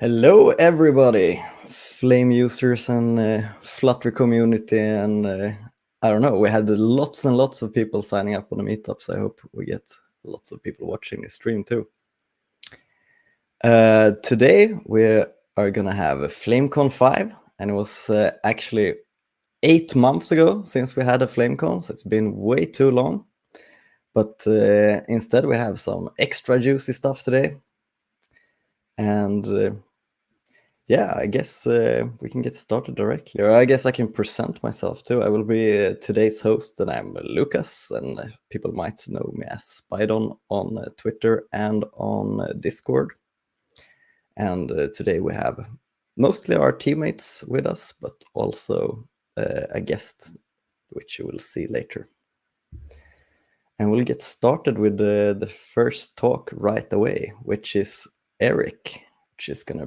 Hello, everybody, Flame users and Flutter community, and I don't know. We had lots and lots of people signing up on the meetups. I hope we get lots of people watching the stream too. Today we are gonna have a FlameCon 5, and it was actually 8 months ago since we had a FlameCon, so it's been way too long. But instead, we have some extra juicy stuff today, and yeah, I guess we can get started directly. Or I guess I can present myself too. I will be today's host, and I'm Lucas, and people might know me as Spydon on Twitter and on Discord. And today we have mostly our teammates with us, but also a guest, which you will see later. And we'll get started with the first talk right away, which is Erick, which is going to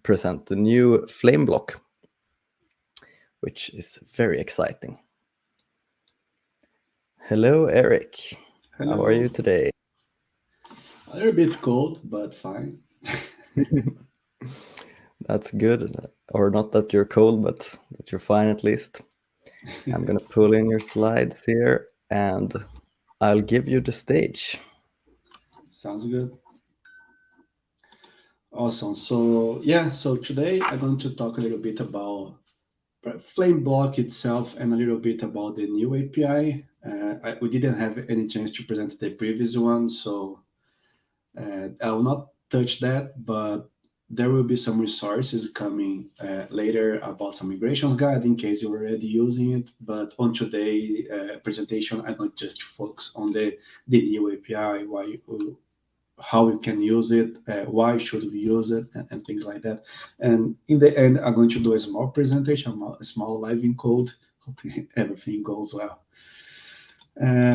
present the new FlameBloc, which is very exciting. Hello, Erick. Hello. How are you today? A little bit cold, but fine. That's good. Or not that you're cold, but that you're fine at least. I'm going to pull in your slides here, and I'll give you the stage. Sounds good. Awesome. So today I'm going to talk a little bit about FlameBloc itself and a little bit about the new API. We didn't have any chance to present the previous one, so I will not touch that, but there will be some resources coming later about some migrations guide in case you're already using it. But on today's presentation, I'm going just to focus on the new API, how you can use it, why should we use it, and things like that. And in the end, I'm going to do a small presentation, a small live in code. Hoping everything goes well.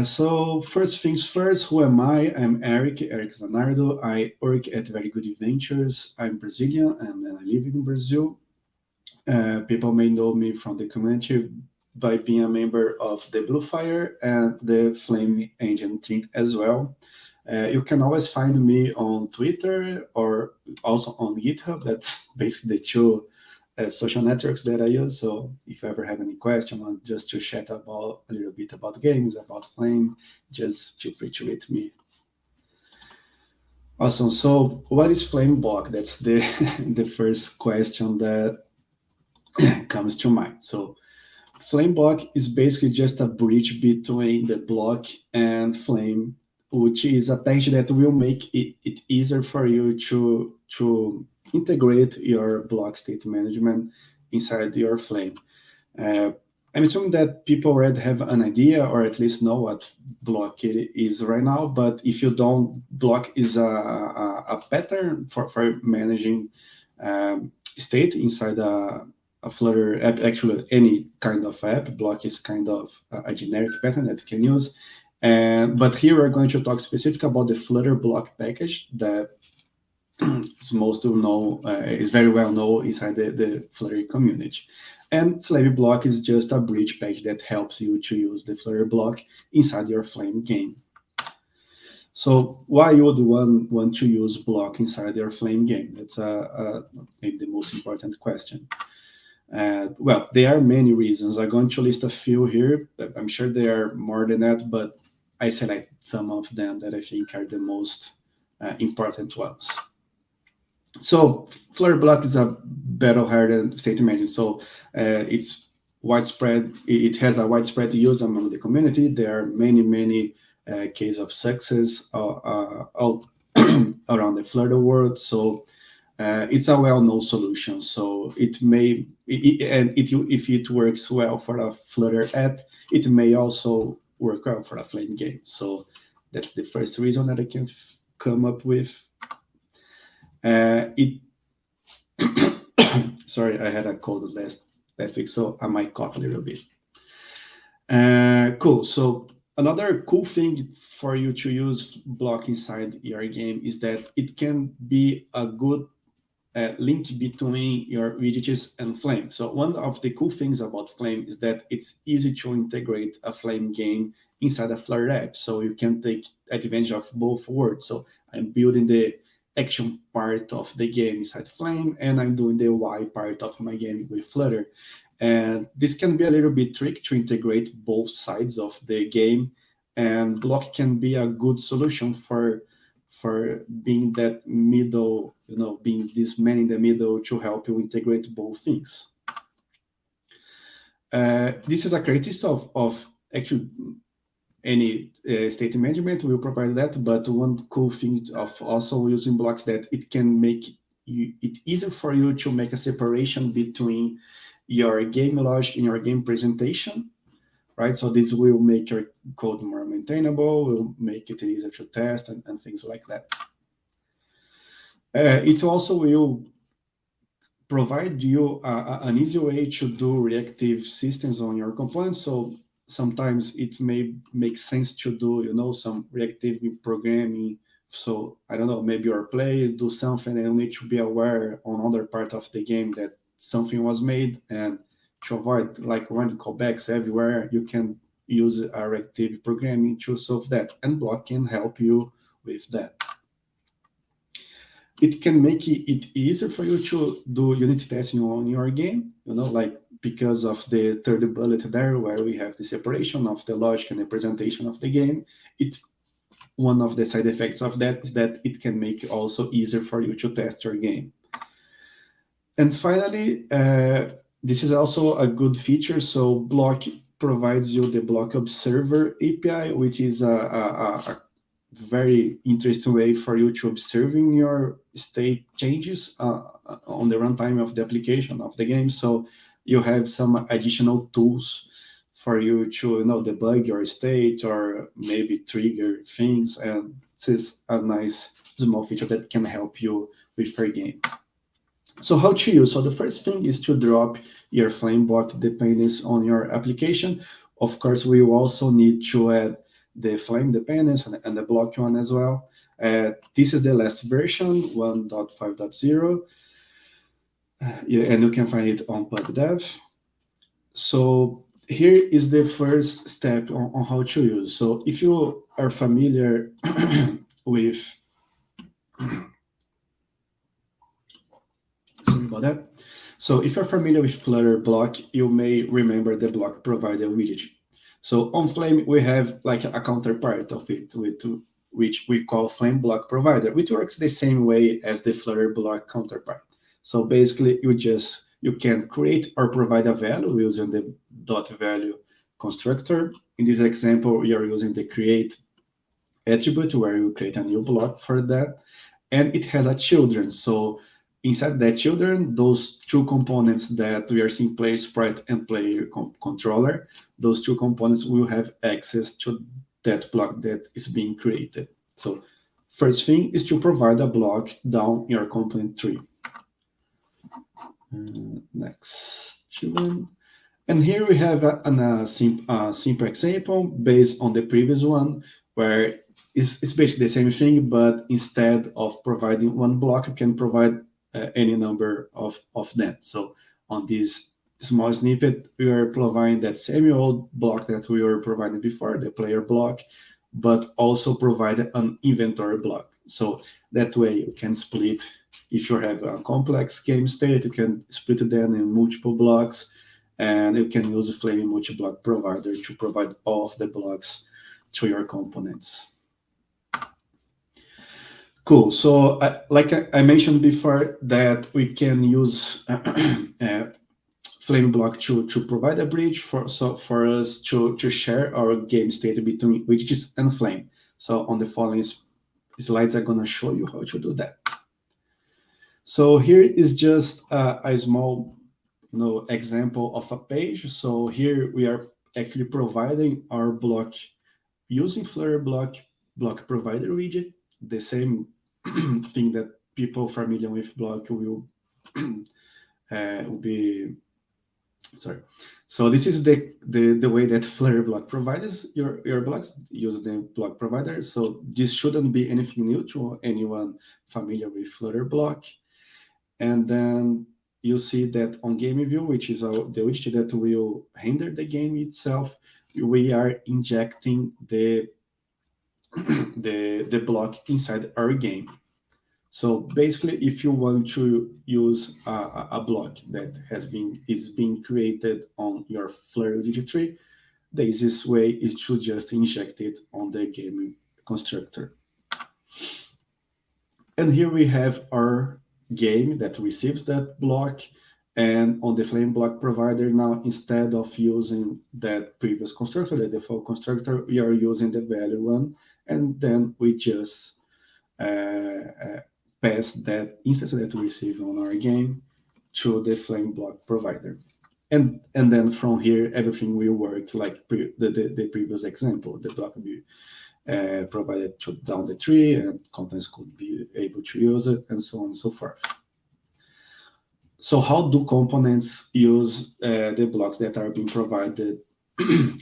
So first things first, who am I? I'm Erick Zanardo. I work at Very Good Ventures. I'm Brazilian and I live in Brazil. People may know me from the community by being a member of the Blue Fire and the Flame Engine team as well. You can always find me on Twitter or also on GitHub. That's basically the two social networks that I use. So if you ever have any question or just to chat about a little bit about games, about Flame, just feel free to reach me. Awesome. So what is FlameBloc? That's the the first question that comes to mind. So FlameBloc is basically just a bridge between the block and Flame, which is a package that will make it easier for you to integrate your block state management inside your Flame. I'm assuming that people already have an idea or at least know what block it is right now, but if you don't, block is a pattern for managing state inside a Flutter app, actually any kind of app. Block is kind of a generic pattern that you can use. But here we're going to talk specific about the Flutter block package that is is very well known inside the Flutter community. And FlameBloc is just a bridge package that helps you to use the Flutter block inside your Flame game. So why would one want to use block inside your Flame game? That's maybe the most important question. Well, there are many reasons. I'm going to list a few here. I'm sure there are more than that, but I select some of them that I think are the most important ones. So Flutter Bloc is a battle-hardened state management. So it's widespread. It has a widespread use among the community. There are many cases of success all around the Flutter world. So it's a well-known solution. So if it works well for a Flutter app, it may also work well for a Flame game. So that's the first reason that I can come up with. Sorry, I had a cold last week, so I might cough a little bit. Cool. So another cool thing for you to use block inside your game is that it can be a good link between your widgets and Flame. So one of the cool things about Flame is that it's easy to integrate a Flame game inside a Flutter app. So you can take advantage of both worlds. So I'm building the action part of the game inside Flame, and I'm doing the UI part of my game with Flutter. And this can be a little bit tricky to integrate both sides of the game, and Bloc can be a good solution for being that middle, being this man in the middle to help you integrate both things. This is a characteristic of actually any state management will provide that, but one cool thing of also using blocks that it can make it easier for you to make a separation between your game logic and your game presentation, right? So this will make your code more maintainable, will make it easier to test and things like that. It also will provide you an easy way to do reactive systems on your components. So sometimes it may make sense to do, some reactive programming. So I don't know, maybe your player do something and you need to be aware on other part of the game that something was made, and to avoid like running callbacks everywhere, you can use a reactive programming to solve that, and Bloc can help you with that. It can make it easier for you to do unit testing on your game, like because of the third bullet there, where we have the separation of the logic and the presentation of the game. One of the side effects of that is that it can make it also easier for you to test your game. And finally, this is also a good feature. So Bloc provides you the Bloc Observer API, which is a very interesting way for you to observing your state changes on the runtime of the application of the game. So you have some additional tools for you to debug your state or maybe trigger things, and this is a nice small feature that can help you with your game. So how to use? So the first thing is to drop your FlameBloc dependencies on your application. Of course, we will also need to add the Flame dependence and the Bloc one as well. This is the last version, 1.5.0. And you can find it on PubDev. So here is the first step on how to use. So if you are familiar with, sorry about that. So if you're familiar with Flutter Bloc, you may remember the Bloc provider widget. So on Flame, we have like a counterpart of it, which we call FlameBloc provider, which works the same way as the Flutter Bloc counterpart. So basically, you can create or provide a value using the .value constructor. In this example, we are using the create attribute where you create a new block for that, and it has a children. So inside that children, those two components that we are seeing, player sprite and player controller, those two components will have access to that block that is being created. So first thing is to provide a block down your component tree. Next children. And here we have a simple example based on the previous one, where it's basically the same thing, but instead of providing one block, you can provide any number of them. So on this small snippet, we are providing that same old block that we were providing before, the player block, but also provide an inventory block. So that way you can split, if you have a complex game state, you can split them in multiple blocks, and you can use a Flame multi-block provider to provide all of the blocks to your components. Cool. So like I mentioned before, that we can use FlameBloc to provide a bridge for us to share our game state between widgets and Flame. So on the following slides, I'm going to show you how to do that. So here is just a small example of a page. So here we are actually providing our block using Flutter Bloc provider widget, the same thing that people familiar with Bloc will be. Sorry. So this is the way that Flutter Bloc provides your blocks using the block provider. So this shouldn't be anything new to anyone familiar with Flutter Bloc. And then you see that on game view, which is the widget that will render the game itself, we are injecting the block inside our game. So basically, if you want to use a block that is being created on your Flutter tree, the easiest way is to just inject it on the game constructor. And here we have our game that receives that block. And on the FlameBloc provider now, instead of using that previous constructor, the default constructor, we are using the value one. And then we just pass that instance that we receive on our game to the FlameBloc provider. And then from here, everything will work like the previous example. The block will be provided to down the tree, and components could be able to use it, and so on and so forth. So how do components use the blocks that are being provided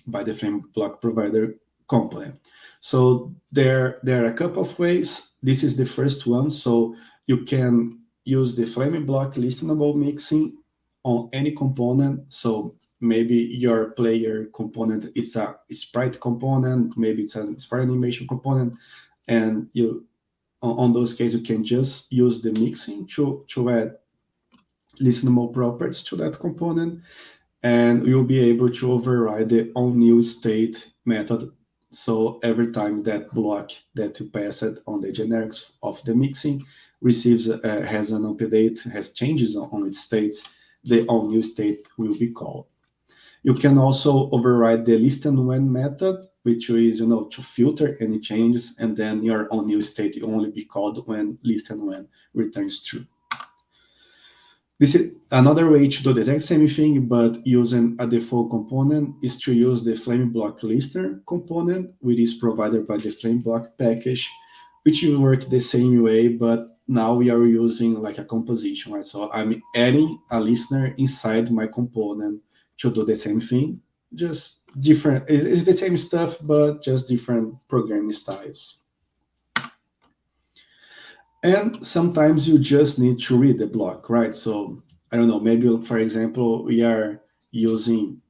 by the FlameBloc provider component? So there are a couple of ways. This is the first one. So you can use the FlameBloc listenable mixing on any component. So maybe your player component, it's a sprite component, maybe it's a sprite animation component, and you on those cases you can just use the mixing to add listenable properties to that component, and you'll be able to override the onNewState method. So every time that block that you pass it on the generics of the mixing receives has an update, has changes on its states, the onNewState will be called. You can also override the list and when method, which is to filter any changes, and then your onNewState will only be called when list and when returns true. This is another way to do the exact same thing, but using a default component is to use the FlameBloc listener component, which is provided by the FlameBloc package, which will work the same way, but now we are using like a composition, right? So I'm adding a listener inside my component to do the same thing, just different. It's the same stuff, but just different programming styles. And sometimes you just need to read the block, right? So I don't know, maybe for example, we are using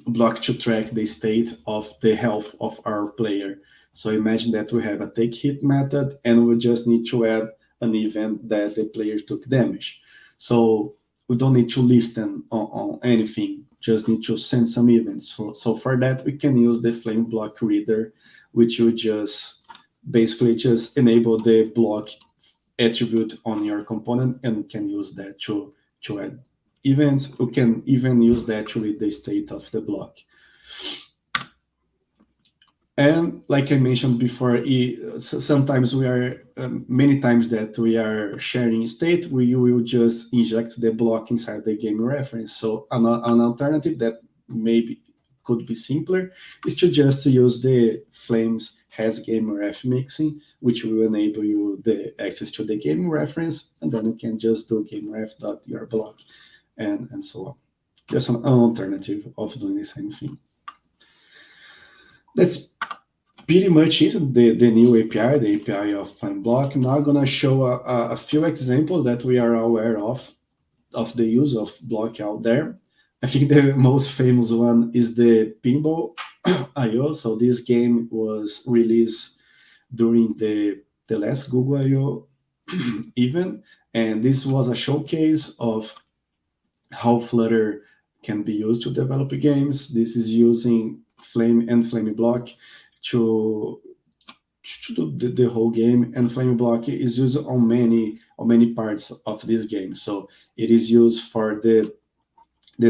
block to track the state of the health of our player. So imagine that we have a take hit method and we just need to add an event that the player took damage. So we don't need to listen on anything, just need to send some events. So for that, we can use the FlameBloc reader, which will just basically just enable the block attribute on your component, and we can use that to add events. We can even use that to read the state of the block. And like I mentioned before, sometimes we are, many times that we are sharing state, we will just inject the block inside the game reference. So an alternative that maybe could be simpler is to just use the Flames has game ref mixing, which will enable you the access to the game reference, and then you can just do game ref.yourblock and so on. Just an alternative of doing the same thing. That's pretty much it, the new API, the API of FlameBloc. Now I'm going to show a few examples that we are aware of the use of Bloc out there. I think the most famous one is the Pinball I.O. So this game was released during the last Google I.O. event, and this was a showcase of how Flutter can be used to develop games. This is using Flame and FlameBloc to do the whole game, and FlameBloc is used on many parts of this game. So it is used for the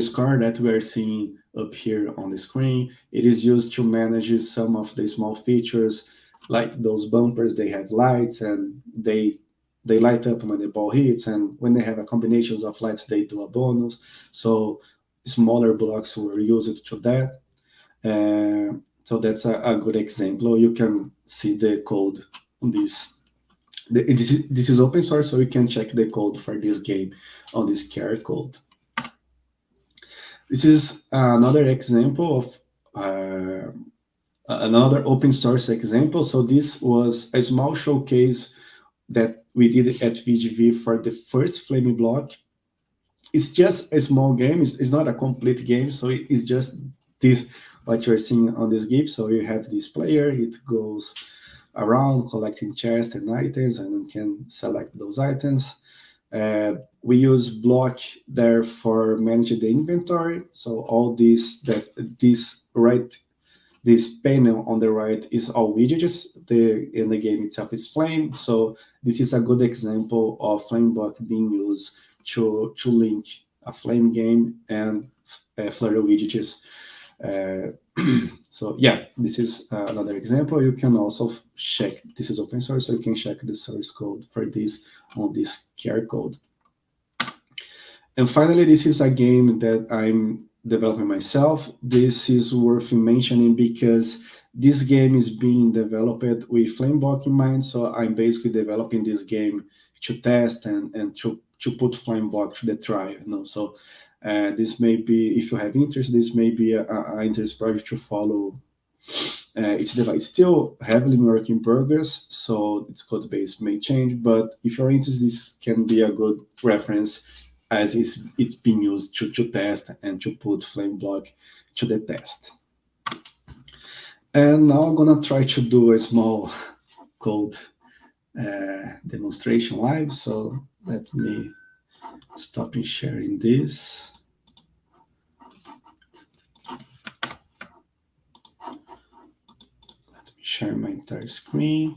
score that we are seeing up here on the screen. It is used to manage some of the small features, like those bumpers. They have lights, and they light up when the ball hits, and when they have a combinations of lights, they do a bonus. So smaller blocks were used to that. So that's a good example. You can see the code on this. This is open source, so you can check the code for this game on this QR code. This is another example of another open source example. So this was a small showcase that we did at VGV for the first FlameBloc. It's just a small game. It's not a complete game, so it's just this what you're seeing on this GIF. So you have this player. It goes around collecting chests and items, and we can select those items. We use Bloc there for managing the inventory. So all this panel on the right is all widgets. In the game itself is Flame. So this is a good example of FlameBloc being used to link a Flame game and Flutter widgets. So yeah, this is another example. You can also check, this is open source, so you can check the source code for this on this QR code. And finally, this is a game that I'm developing myself. This is worth mentioning because this game is being developed with FlameBloc in mind. So I'm basically developing this game to test and to put FlameBloc to the trial. So this may be, if you have interest, this may be an interest project to follow. It's still heavily work in progress, so its code base may change. But if you're interested, this can be a good reference as it's being used to test and to put FlameBloc to the test. And now I'm gonna try to do a small code demonstration live. So let me stop sharing this. Let me share my entire screen.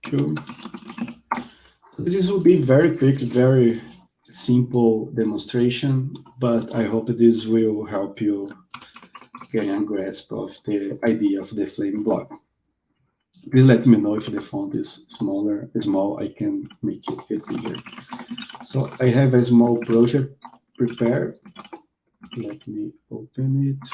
So this will be very quick, very simple demonstration, but I hope this will help you get a grasp of the idea of the FlameBloc. Please let me know if the font is small, I can make it bigger. So I have a small project prepared. Let me open it.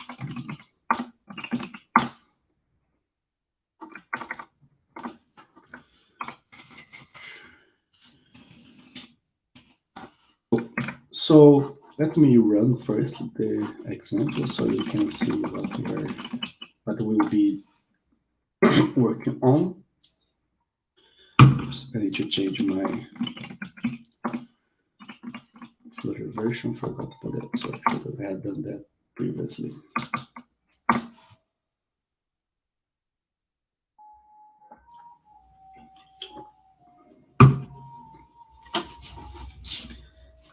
So let me run first the example so you can see what we'll be working on. Oops, I need to change my Flutter version. Forgot to put that, so I should have done that previously.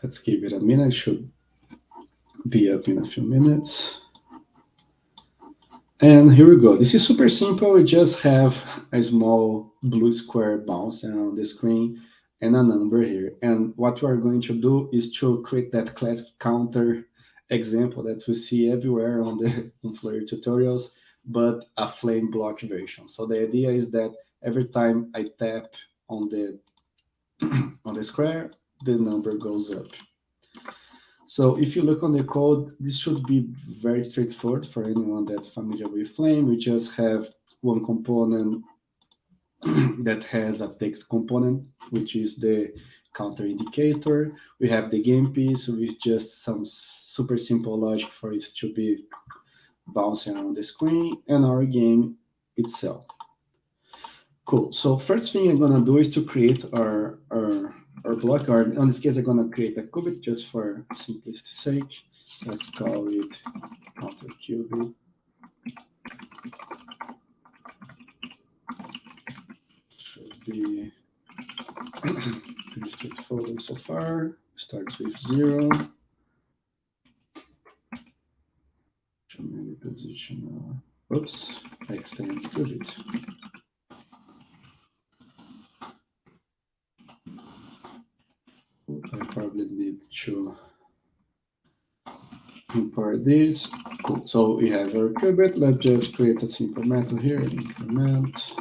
Let's give it a minute. It should be up in a few minutes. And here we go. This is super simple. We just have a small blue square bouncing on the screen and a number here. And what we are going to do is to create that classic counter example that we see everywhere on Flutter tutorials, but a FlameBloc version. So the idea is that every time I tap on the square, the number goes up. So if you look on the code, this should be very straightforward for anyone that's familiar with Flame. We just have one component that has a text component, which is the counter indicator. We have the game piece with just some super simple logic for it to be bouncing on the screen, and our game itself. Cool. So first thing I'm gonna do is to create our block, or in this case, I'm gonna create a qubit just for simplicity's sake. Let's call it counter qubit. Should be pretty straightforward so far. Starts with 0. Position. Oops, extends qubit. I probably need to import this. Cool. So we have our qubit. Let's just create a simple method here. Increment.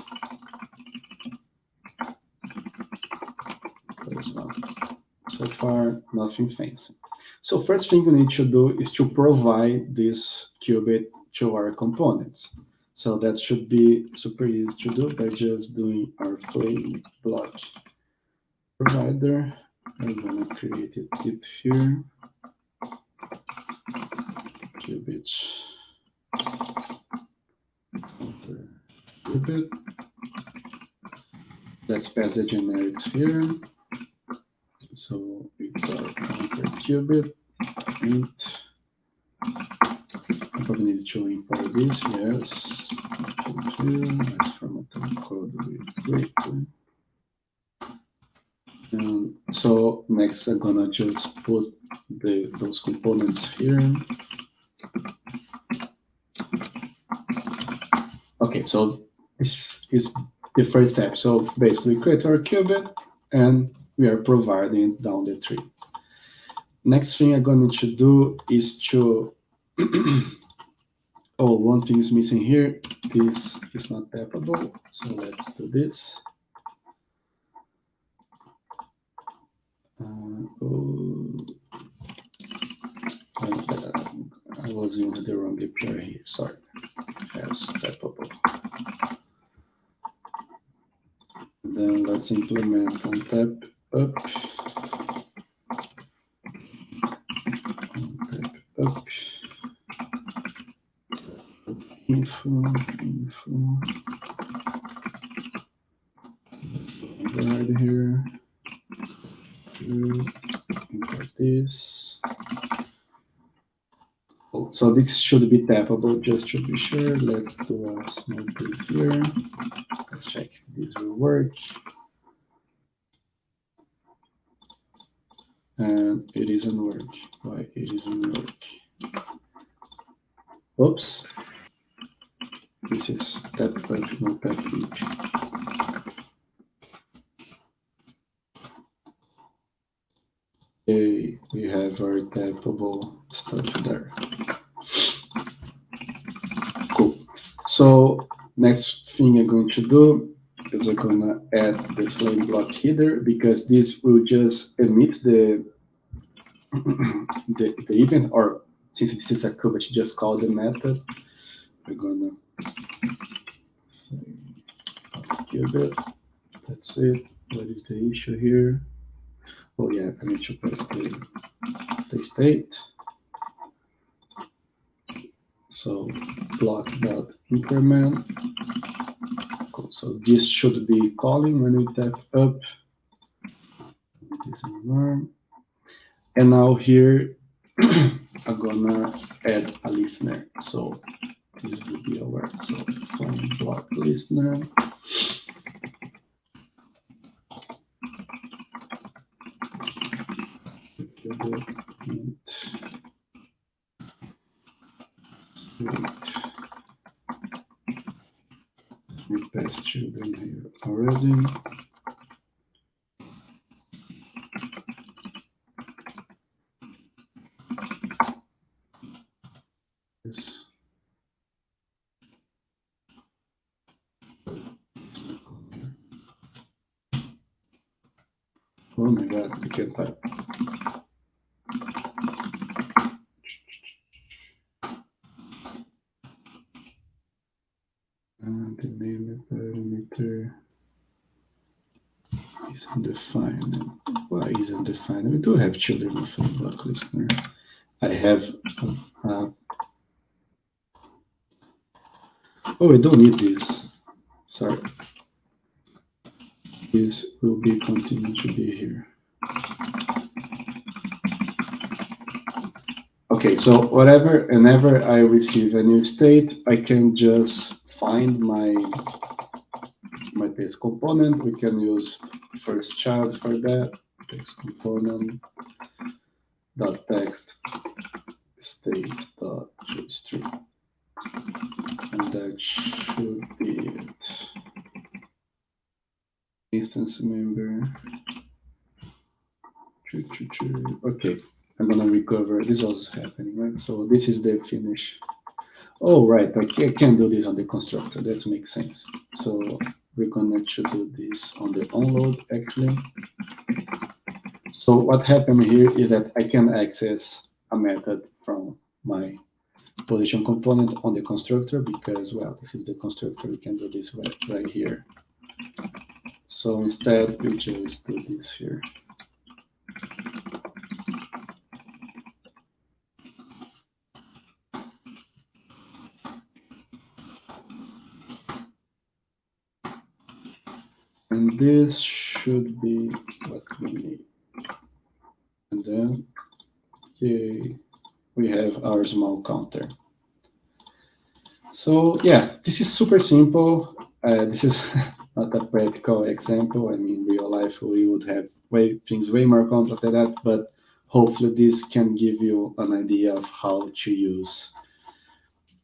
So far, nothing fancy. So first thing we need to do is to provide this qubit to our components. So that should be super easy to do by just doing our FlameBloc provider. I'm gonna create it here. Qubit. Qubit. Let's pass the generics here. So it's our counter qubit int would need to import this, yes. Let's format the code quickly. And so next I'm gonna just put those components here. Okay, so this is the first step. So basically create our qubit and we are providing down the tree. Next thing I'm going to do is to, oh, one thing is missing here. This is not tappable. So let's do this. I was using the wrong API here, sorry. As tappable. And then let's implement on tap up. On tap up. Info. Right here. Import this. Oh, so this should be tappable just to be sure. Let's do a small click here. Let's check if this will work. And it isn't work. Why it isn't work? Oops. This is tap up, not tap each. Okay, we have our tappable stuff there. Cool. So next thing I'm going to do is I'm gonna add the FlameBloc header because this will just emit the event, or since this is a qubit, just call the method. We're gonna qubit. That's it. What is the issue here? Oh yeah, I need to press the state. So block.increment. Cool. So this should be calling when we tap up. This norm. And now here I'm gonna add a listener. So this will be our so FlameBloc listener. We pass children here already. Yes. Oh my God, we can't type. The name parameter is undefined. Why is undefined? We do have children of FlameBloc listener. I have. Oh, we don't need this. Sorry. This will be continue to be here. Okay, so whenever I receive a new state, I can just find my base component. We can use first child for that. Base component dot text state dot string, and that should be it. Instance member. Okay, I'm gonna recover. This was happening, right? So this is the finish. Oh, right, I can do this on the constructor. That makes sense. So we're gonna do this on the onload, actually. So what happened here is that I can access a method from my position component on the constructor because, well, this is the constructor. We can do this right here. So instead, we just do this here. And this should be what we need. And then, okay, we have our small counter. So yeah, this is super simple. This is not a practical example. I mean, in real life we would have things way more complex than that, but hopefully this can give you an idea of how to use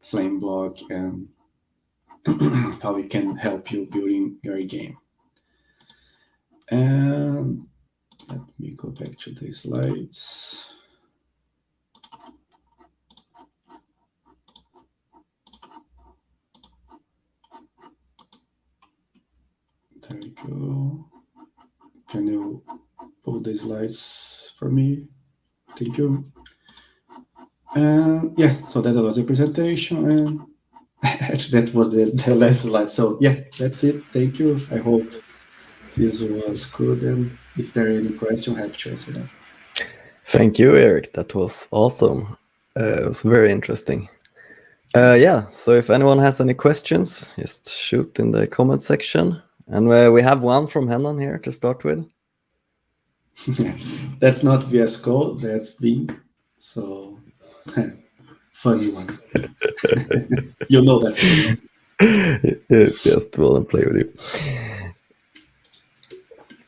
FlameBloc and how it can help you building your game. And let me go back to the slides. There we go. Can you pull the slides for me? Thank you. And yeah, so that was the presentation, and actually that was the last slide. So yeah, that's it. Thank you. I hope this was good, and if there are any questions, happy to answer them. Thank you, Eric. That was awesome. It was very interesting. Yeah, so if anyone has any questions, just shoot in the comment section. And we have one from Henan here to start with. That's not VS Code, that's Bing. So funny one. You know that's funny. It's just want to play with you.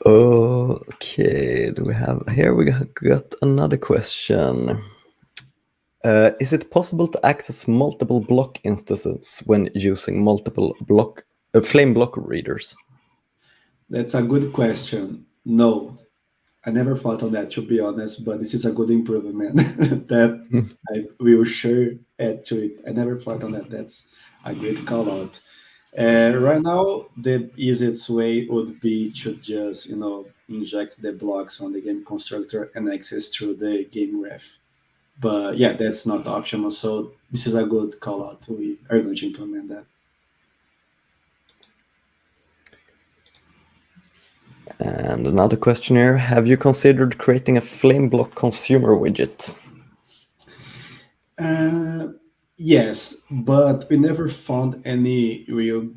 Okay, do we have here? We got another question. Is it possible to access multiple block instances when using multiple FlameBloc readers? That's a good question. No, I never thought of that, to be honest, but this is a good improvement that I will sure add to it. I never thought of that. That's a great call out. Right now, the easiest way would be to just, inject the blocks on the game constructor and access through the game ref. But yeah, that's not optional. So this is a good call out. We are going to implement that. And another question here. Have you considered creating a FlameBloc consumer widget? Yes, but we never found any real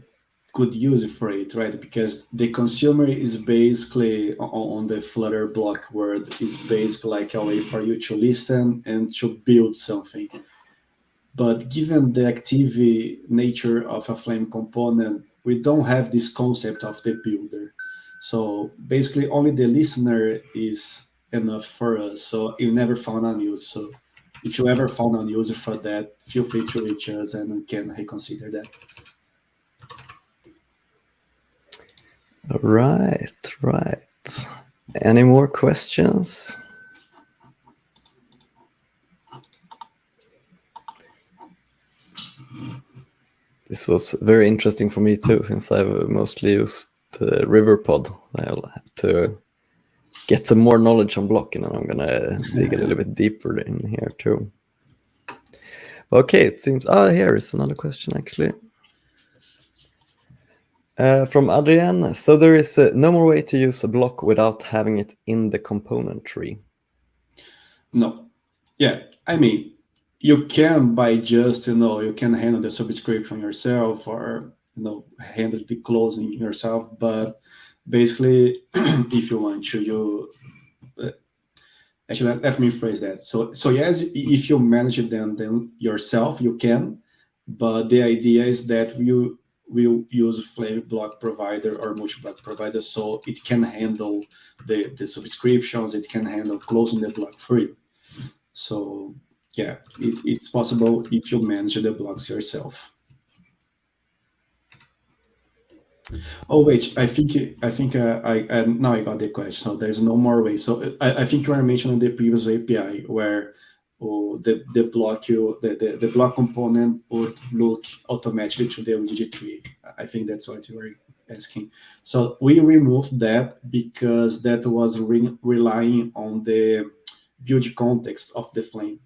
good use for it, right? Because the consumer is basically on the Flutter block word is basically like a way for you to listen and to build something. But given the active nature of a Flame component, we don't have this concept of the builder. So basically, only the listener is enough for us. So you never found a use. So if you ever found a use for that, feel free to reach us and we can reconsider that. Right. Any more questions? This was very interesting for me too, since I've mostly used RiverPod. I'll have to get some more knowledge on blocking, and I'm gonna dig a little bit deeper in here too. Okay, it seems. Here is another question actually. From Adrian. So there is no more way to use a block without having it in the component tree. No. Yeah. I mean, you can by just, you can handle the subscription yourself or, handle the closing yourself. But basically, if you want to, actually, let me phrase that. So yes, if you manage it then yourself, you can. But the idea is that you will use Flame block provider or multi-block provider so it can handle the subscriptions, it can handle closing the block for you. So yeah, it's possible if you manage the blocks yourself. Oh wait, I now I got the question. So there's no more way. So I think you are mentioning the previous API where the block the block component would look automatically to the widget tree. I think that's what you were asking. So we removed that because that was relying on the build context of the Flame.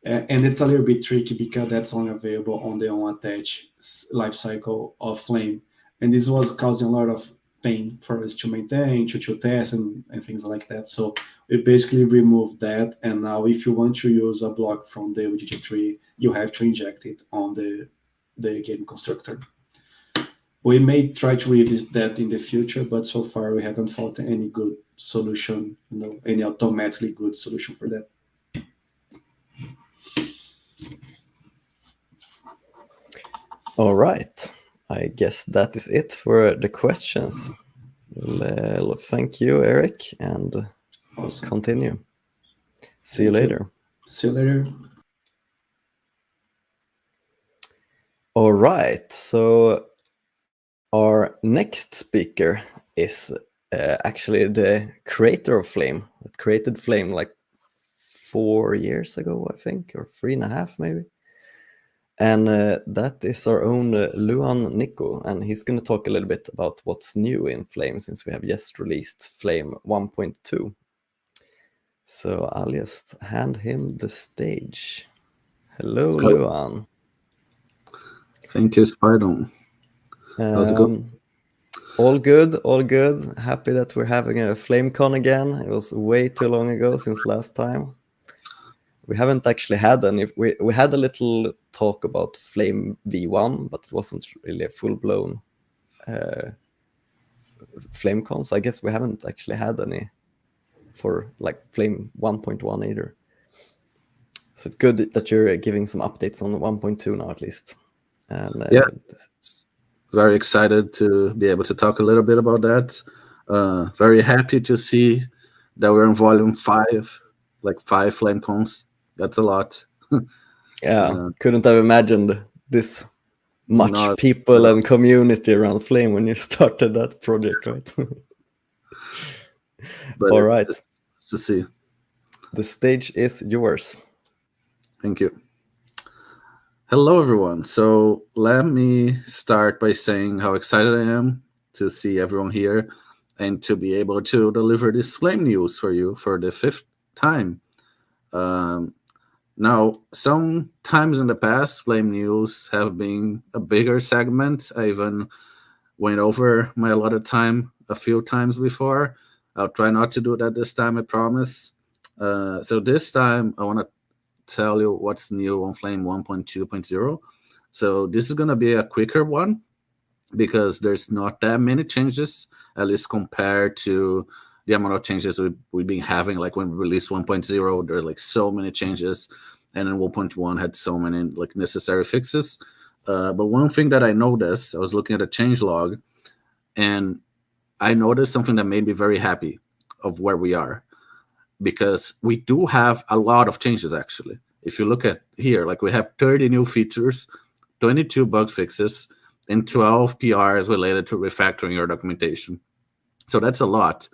And it's a little bit tricky because that's only available on the unattached lifecycle of Flame. And this was causing a lot of pain for us to maintain, to test, and things like that. So we basically removed that. And now if you want to use a block from the widget tree, you have to inject it on the game constructor. We may try to revisit that in the future, but so far we haven't found any good solution, any automatically good solution for that. All right. I guess that is it for the questions. Well, thank you, Eric, and Awesome. continue. See Thank you you. later. See you later. All right. So our next speaker is actually the creator of Flame. That created Flame like 4 years ago, I think, or 3.5 maybe. And that is our own Luan Nico, and he's going to talk a little bit about what's new in Flame since we have just released Flame 1.2. So I'll just hand him the stage. Hello, Luan. Thank you, Spidon. How's it going? All good, all good. Happy that we're having a FlameCon again. It was way too long ago since last time. We haven't actually had any. We had a little talk about Flame V1, but it wasn't really a full-blown FlameCon. So I guess we haven't actually had any for like Flame 1.1 either. So it's good that you're giving some updates on 1.2 now at least. And yeah, very excited to be able to talk a little bit about that. Very happy to see that we're in volume 5, like 5 FlameCons. That's a lot. Yeah, couldn't have imagined this much people and community around Flame when you started that project, right? But all right. To see. The stage is yours. Thank you. Hello, everyone. So let me start by saying how excited I am to see everyone here and to be able to deliver this Flame news for you for the 5th time. Now, sometimes in the past, Flame news have been a bigger segment. I even went over my allotted time a few times before. I'll try not to do that this time, I promise. So this time, I want to tell you what's new on Flame 1.2.0. So this is going to be a quicker one because there's not that many changes, at least compared to the amount of changes we've been having. Like when we released 1.0, there's like so many changes, and then 1.1 had so many like necessary fixes. But one thing that I noticed, I was looking at a change log, and I noticed something that made me very happy of where we are, because we do have a lot of changes actually. If you look at here, like we have 30 new features, 22 bug fixes, and 12 PRs related to refactoring your documentation. So that's a lot.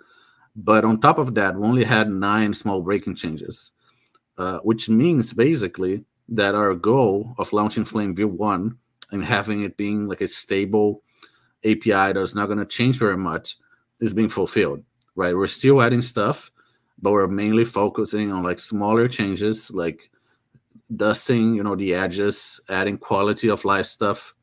But on top of that, we only had 9 small breaking changes, which means basically that our goal of launching Flame V1 and having it being like a stable API that's not going to change very much is being fulfilled, right? We're still adding stuff, but we're mainly focusing on like smaller changes, like dusting, the edges, adding quality of life stuff.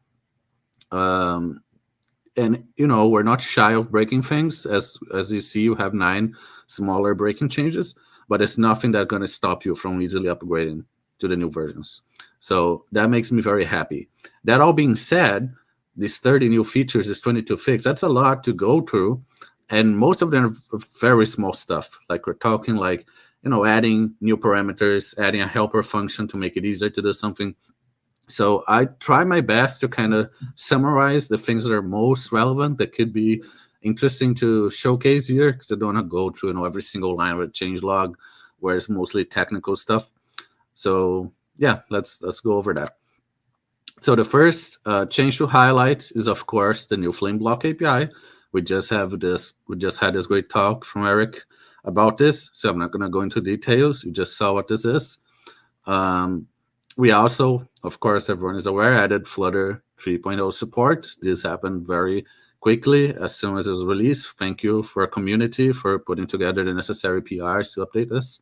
And we're not shy of breaking things. As you see, you have 9 smaller breaking changes, but it's nothing that's going to stop you from easily upgrading to the new versions. So that makes me very happy. That all being said, these 30 new features, this 22 fix, that's a lot to go through. And most of them are very small stuff. Like we're talking like, adding new parameters, adding a helper function to make it easier to do something. So I try my best to kind of summarize the things that are most relevant, that could be interesting to showcase here, because I don't want to go through every single line of a change log where it's mostly technical stuff. So yeah, let's go over that. So the first change to highlight is, of course, the new FlameBloc API. We just had this great talk from Erick about this, so I'm not going to go into details. You just saw what this is. We also, of course, everyone is aware, added Flutter 3.0 support. This happened very quickly as soon as it was released. Thank you for our community for putting together the necessary PRs to update this.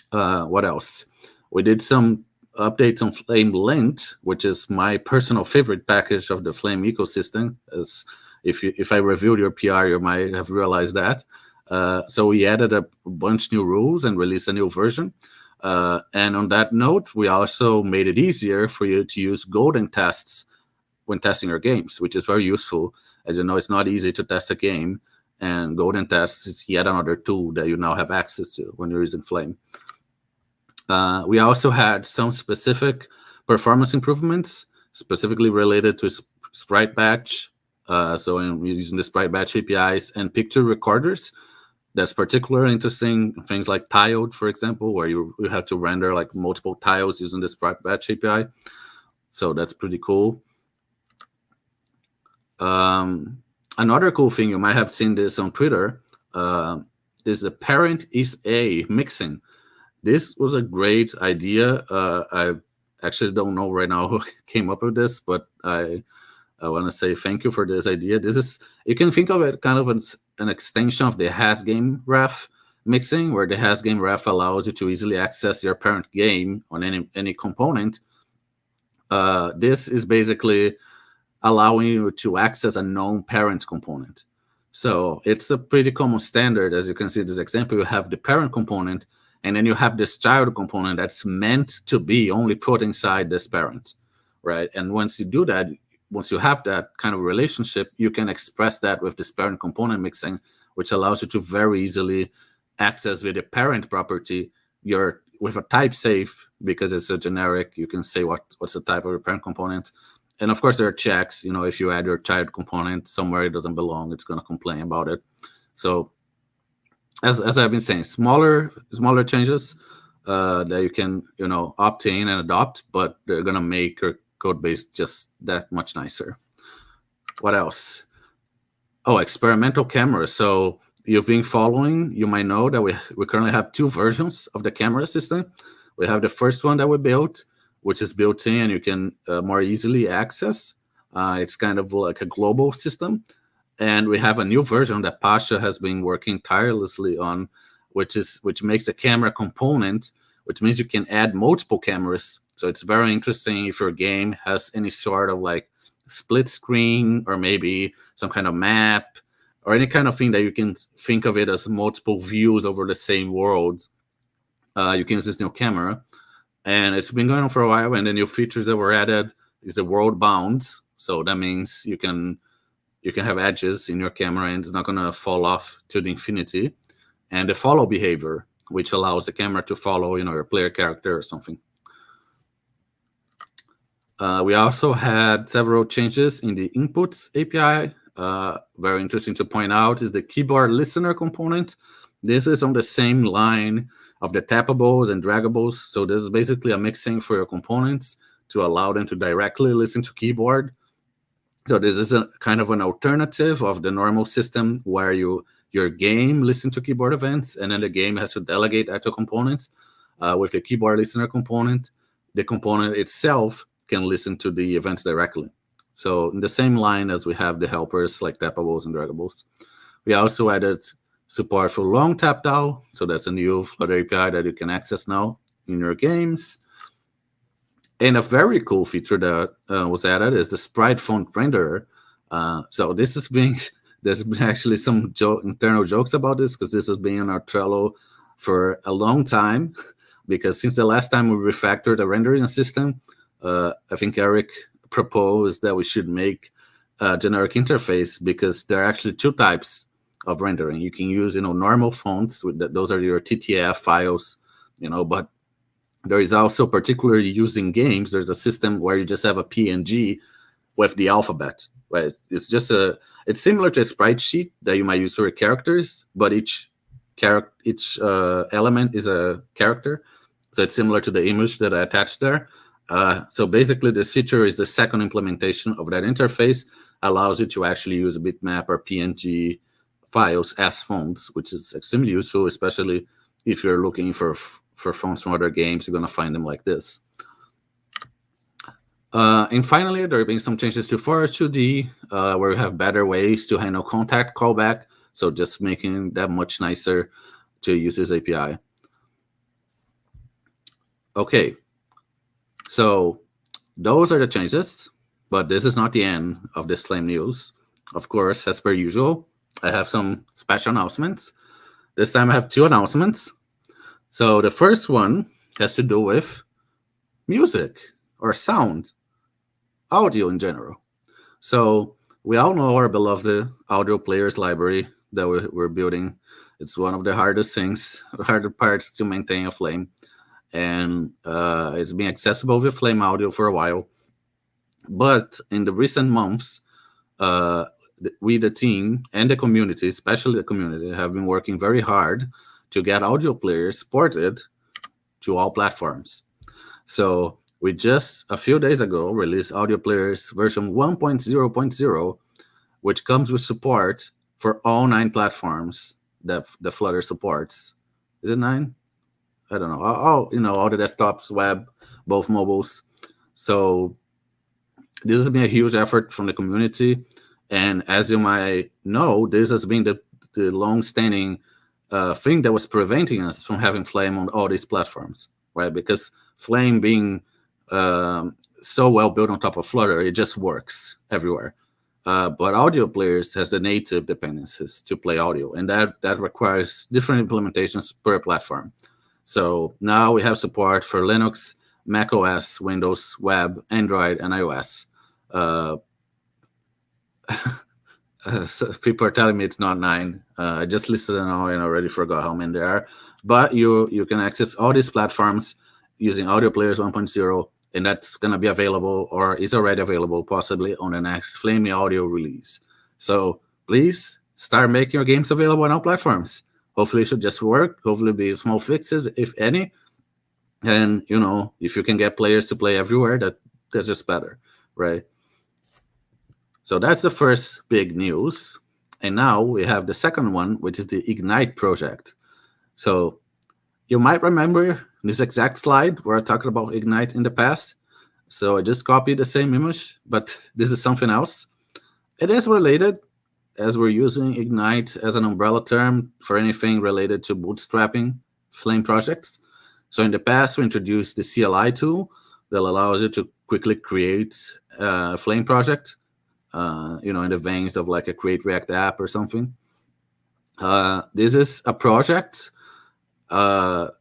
What else? We did some updates on Flame Lint, which is my personal favorite package of the Flame ecosystem. As if I reviewed your PR, you might have realized that. So we added a bunch of new rules and released a new version. And on that note, we also made it easier for you to use golden tests when testing your games, which is very useful. As you know, it's not easy to test a game, and golden tests is yet another tool that you now have access to when you're using Flame. We also had some specific performance improvements. specifically related to sprite batch. So we're using the sprite batch APIs and picture recorders. That's particularly interesting. Things like tiled, for example, where you have to render like multiple tiles using the sprite batch API. So that's pretty cool. Another cool thing, you might have seen this on Twitter, is the parent is a mixing. This was a great idea. I actually don't know right now who came up with this, but I want to say thank you for this idea. This is, you can think of it kind of an extension of the has game ref mixing, where the has game ref allows you to easily access your parent game on any component. This is basically allowing you to access a known parent component. So it's a pretty common standard. As you can see this example, you have the parent component, and then you have this child component that's meant to be only put inside this parent, right? And once you do that, once you have that kind of relationship, you can express that with this parent component mixing, which allows you to very easily access with the parent property with a type safe, because it's a generic. You can say what's the type of your parent component. And of course, there are checks. If you add your child component somewhere it doesn't belong, it's going to complain about it. So as I've been saying, smaller changes that you can opt in and adopt, but they're going to make your code base just that much nicer. What else? Oh, experimental cameras. So you've been following, you might know that we currently have 2 versions of the camera system. We have the first one that we built, which is built in and you can more easily access. It's kind of like a global system. And we have a new version that Pasha has been working tirelessly on, which makes the camera component, which means you can add multiple cameras. So it's very interesting if your game has any sort of like split screen or maybe some kind of map or any kind of thing that you can think of it as multiple views over the same world. You can use this new camera. And it's been going on for a while, and the new features that were added is the world bounds. So that means you can have edges in your camera, and it's not going to fall off to the infinity. And the follow behavior, which allows the camera to follow, your player character or something. We also had several changes in the inputs API. Very interesting to point out is the keyboard listener component. This is on the same line of the tappables and draggables. So this is basically a mixing for your components to allow them to directly listen to keyboard. So this is a kind of an alternative of the normal system where your game listens to keyboard events, and then the game has to delegate that to components. With the keyboard listener component, the component itself can listen to the events directly. So in the same line as we have the helpers like tappables and draggables. We also added support for long tap DAO. So that's a new Flutter API that you can access now in your games. And a very cool feature that was added is the sprite font renderer. So there's been actually some internal jokes about this, because this has been on our Trello for a long time. Because since the last time we refactored the rendering system, I think Erick proposed that we should make a generic interface, because there are actually 2 types of rendering. You can use normal fonts, those are your TTF files, but there is also, particularly used in games, there's a system where you just have a PNG with the alphabet, right? It's similar to a sprite sheet that you might use for your characters, but each element is a character. So it's similar to the image that I attached there. So basically this feature is the second implementation of that interface, allows you to actually use a bitmap or PNG files as fonts, which is extremely useful, especially if you're looking for fonts from other games. You're going to find them like this. And finally, there have been some changes to Forest 2D, where we have better ways to handle contact callback. So just making that much nicer to use this API. Okay, so those are the changes, but this is not the end of this Flame news. Of course, as per usual, I have some special announcements. This time I have 2 announcements. So the first one has to do with music or sound, audio in general. So we all know our beloved audio players library that we're building. It's one of the hardest parts to maintain a Flame. And it's been accessible with Flame Audio for a while. But in the recent months, we, the team and the community, especially the community, have been working very hard to get audio players ported to all platforms. So we just a few days ago released audio players version 1.0.0, which comes with support for all 9 platforms that the Flutter supports. Is it 9? I don't know. All the desktops, web, both mobiles. So this has been a huge effort from the community. And as you might know, this has been the long-standing thing that was preventing us from having Flame on all these platforms, right? Because Flame being so well built on top of Flutter, it just works everywhere. But audio players has the native dependencies to play audio, and that requires different implementations per platform. So now we have support for Linux, Mac OS, Windows, Web, Android, and iOS. So people are telling me it's not 9. I just listed them all and already forgot how many there are. But you can access all these platforms using Audio Players 1.0, and that's going to be available, or is already available, possibly on the next Flame Audio release. So please start making your games available on all platforms. Hopefully it should just work. Hopefully be small fixes, if any. And, if you can get players to play everywhere, that's just better, right? So that's the first big news. And now we have the second one, which is the Ignite project. So you might remember this exact slide where I talked about Ignite in the past. So I just copied the same image, but this is something else. It is related, as we're using Ignite as an umbrella term for anything related to bootstrapping Flame projects. So in the past, we introduced the CLI tool that allows you to quickly create a Flame project, in the veins of like a Create React app or something. This is a project that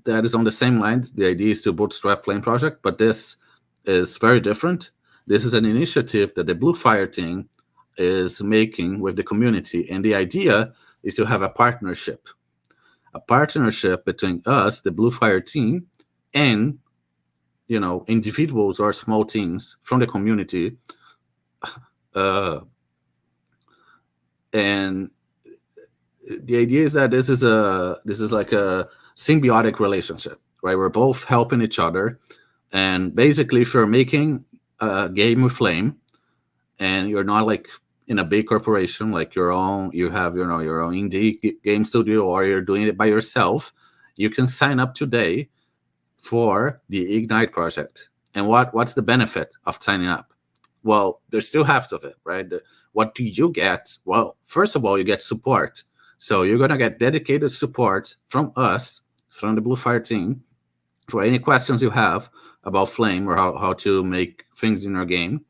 is on the same lines. The idea is to bootstrap Flame project, but this is very different. This is an initiative that the Bluefire team is making with the community, and the idea is to have a partnership between us, the Bluefire team, and individuals or small teams from the community. And the idea is that this is like a symbiotic relationship, right? We're both helping each other, and basically, if you're making a game with Flame, and you're not like in a big corporation like you have your own indie game studio, or you're doing it by yourself, you can sign up today for the Ignite project. And what's the benefit of signing up? Well, there's two halves of it, right? What do you get? Well, first of all, you get support. So you're going to get dedicated support from us, from the Bluefire team, for any questions you have about Flame or how to make things in your game.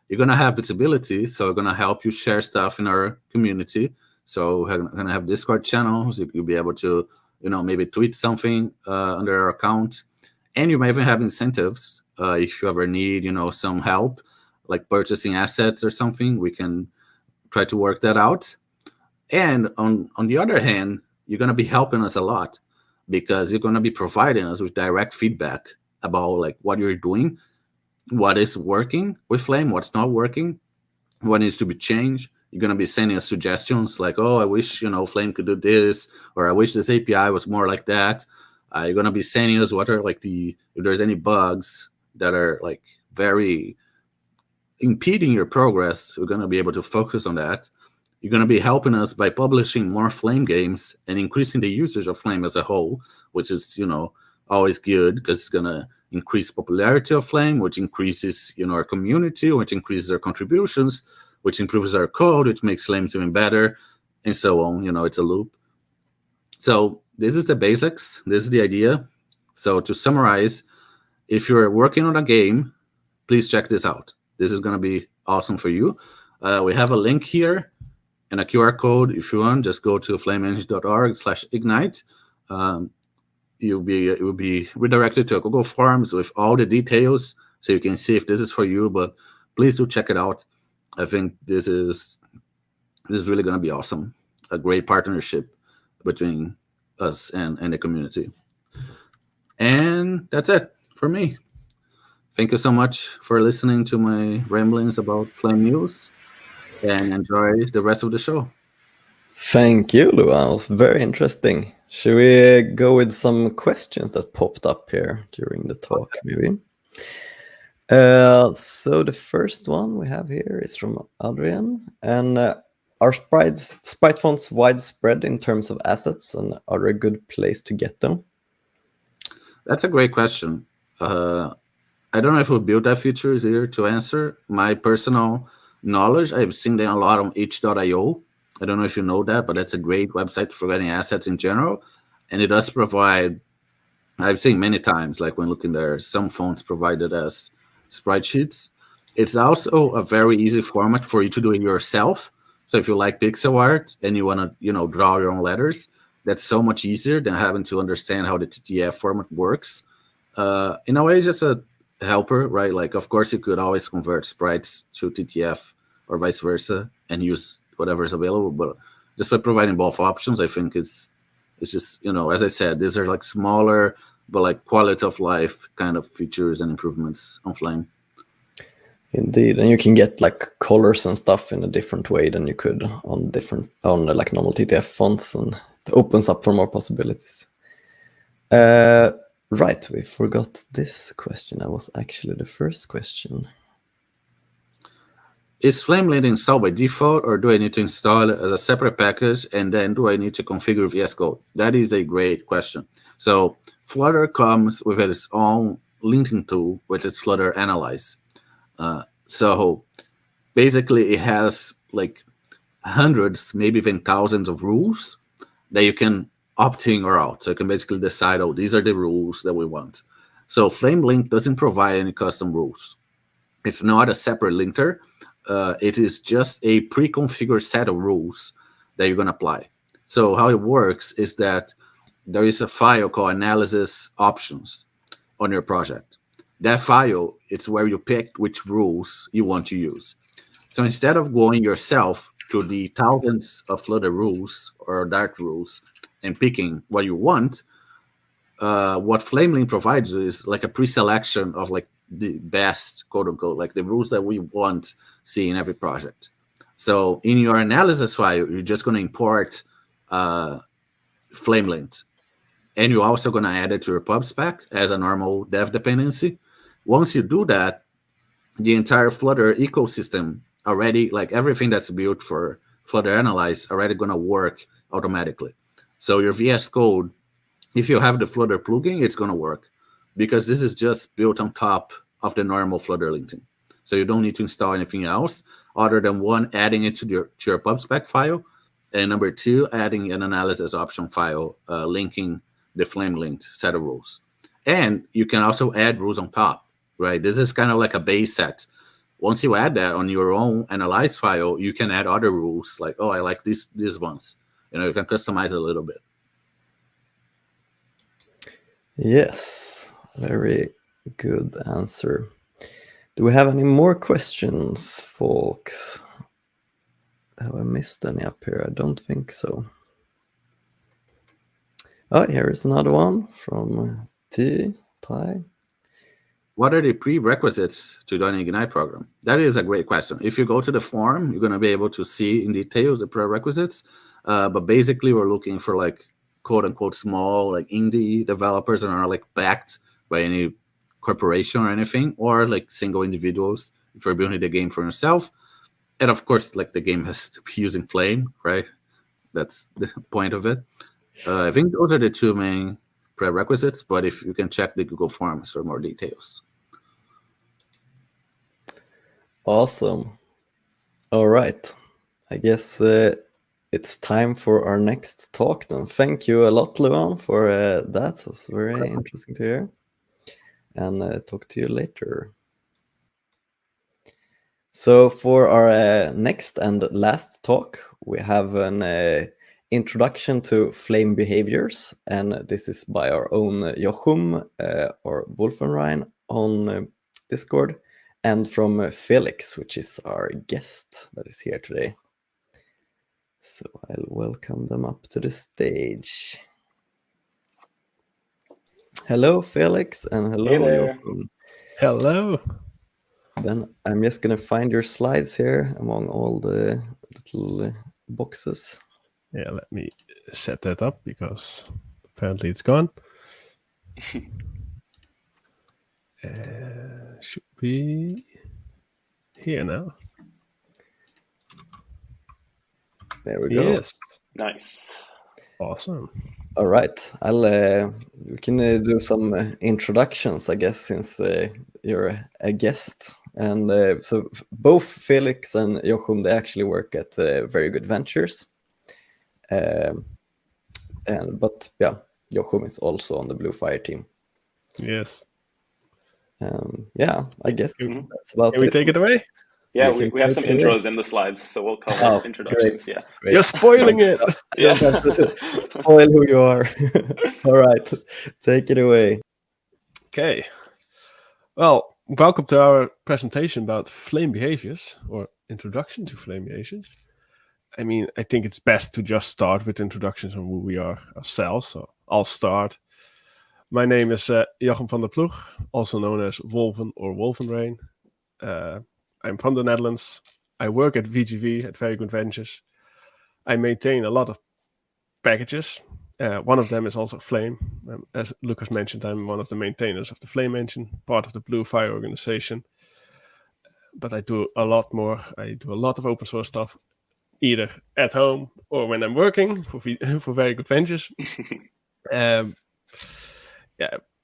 You're going to have visibility, so we're going to help you share stuff in our community. So we're going to have Discord channels. You'll be able to, maybe tweet something under our account. And you may even have incentives if you ever need, some help, like purchasing assets or something. We can try to work that out. And on the other hand, you're going to be helping us a lot, because you're going to be providing us with direct feedback about like what you're doing, what is working with Flame, what's not working, what needs to be changed. You're going to be sending us suggestions like, oh, I wish, Flame could do this, or I wish this API was more like that. You're going to be sending us what are like if there's any bugs that are like very impeding your progress, we're going to be able to focus on that. You're going to be helping us by publishing more Flame games and increasing the usage of Flame as a whole, which is, always good, because it's going to increase popularity of Flame, which increases, our community, which increases our contributions, which improves our code, which makes Flames even better, and so on. It's a loop. So this is the basics. This is the idea. So to summarize, if you're working on a game, please check this out. This is going to be awesome for you. We have a link here and a QR code. If you want, just go to flameengine.org/ignite. It will be redirected to a Google Forms with all the details, so you can see if this is for you. But please do check it out. I think this is really going to be awesome. A great partnership between us and the community. And that's it for me. thank you so much for listening to my ramblings about Flame News, and enjoy the rest of the show. Thank you, Luan. It was very interesting. Should we go with some questions that popped up here during the talk, maybe? So the first one we have here is from Adrian. And are sprite fonts widespread in terms of assets, and are they a good place to get them? That's a great question. I don't know if we built that feature is here to answer. My personal knowledge, I've seen them a lot on itch.io. I don't know if you know that, but that's a great website for getting assets in general. And it does provide, I've seen many times, like when looking there, some fonts provided as sprite sheets. It's also a very easy format for you to do it yourself. So if you like pixel art and you want to, draw your own letters, that's so much easier than having to understand how the TTF format works. In a way, it's just a helper, right? Like, of course, you could always convert sprites to TTF or vice versa and use whatever is available. But just by providing both options, I think it's just, as I said, these are like smaller, but like quality of life kind of features and improvements on Flame. Indeed, and you can get like colors and stuff in a different way than you could on like normal TTF fonts, and it opens up for more possibilities. Right, we forgot this question. That was actually the first question. Is FlameLint installed by default, or do I need to install it as a separate package, and then do I need to configure VS Code? That is a great question. So Flutter comes with its own linting tool, which is Flutter Analyze. So basically it has like hundreds, maybe even thousands of rules that you can opt in or out. So you can basically decide, oh, these are the rules that we want. So FlameLint doesn't provide any custom rules. It's not a separate linter. It is just a pre-configured set of rules that you're going to apply. So how it works is that there is a file called analysis options on your project. That file, it's where you pick which rules you want to use. So instead of going yourself to the thousands of Flutter rules or Dart rules and picking what you want, what FlameLint provides is like a pre-selection of like the best, quote unquote, like the rules that we want see in every project. So in your analysis file, you're just going to import FlameLint. And you're also going to add it to your pub spec as a normal dev dependency. Once you do that, the entire Flutter ecosystem already, like everything that's built for Flutter Analyze, already going to work automatically. So your VS Code, if you have the Flutter plugin, it's going to work because this is just built on top of the normal Flutter linting. So you don't need to install anything else other than one, adding it to your pub spec file, and number two, adding an analysis option file, linking the FlameLint set of rules. And you can also add rules on top, right? This is kind of like a base set. Once you add that on your own analyze file, you can add other rules like, oh, I like these ones. You can customize it a little bit. Yes, very good answer. Do we have any more questions, folks? Have I missed any up here? I don't think so. Oh, here is another one from Tai. What are the prerequisites to join the Ignite program? That is a great question. If you go to the forum, you're going to be able to see in details the prerequisites. But basically, we're looking for like quote unquote small, like indie developers that are like backed by any corporation or anything, or like single individuals if you're building the game for yourself. And of course, like the game has to be using Flame, right? That's the point of it. I think those are the two main prerequisites, but if you can check the Google Forms for more details. Awesome. All right. I guess it's time for our next talk then. Thank you a lot, Luan, for that. It was very interesting to hear. And talk to you later. So for our next and last talk, we have an introduction to flame behaviors, and this is by our own Jochum or Wolfenrein on Discord, and from Felix, which is our guest that is here today. So I'll welcome them up to the stage. Hello, Felix, and hello, Hey there. Jochum. Hello. Then I'm just gonna find your slides here among all the little boxes. Yeah, let me set that up because apparently it's gone. Should be here now. There we go. Yes. Nice. Awesome. All right. We can do some introductions, I guess, since you're a guest. And so both Felix and Jochum, they actually work at Very Good Ventures. But yeah, Jochum is also on the Blue Fire team. Yes. Yeah, I guess that's about Can we it. take it away? Yeah, You we can have some take it away. intros in the slides, so we'll cover introductions. Great. Yeah. Great. You're spoiling it. Yeah. You don't have to spoil who you are. All right, take it away. Okay. Well, welcome to our presentation about flame behaviors, or introduction to flame behaviors. I mean, I think it's best to just start with introductions on who we are ourselves. So I'll start. My name is Jochum van der Ploeg, also known as Wolven or Wolvenrain. I'm from the Netherlands. I work at VGV, at Very Good Ventures. I maintain a lot of packages. One of them is also Flame. As Lucas mentioned, I'm one of the maintainers of the Flame engine, part of the Blue Fire organization. But I do a lot more. I do a lot of open source stuff, either at home or when I'm working for Very Good Ventures. Yeah,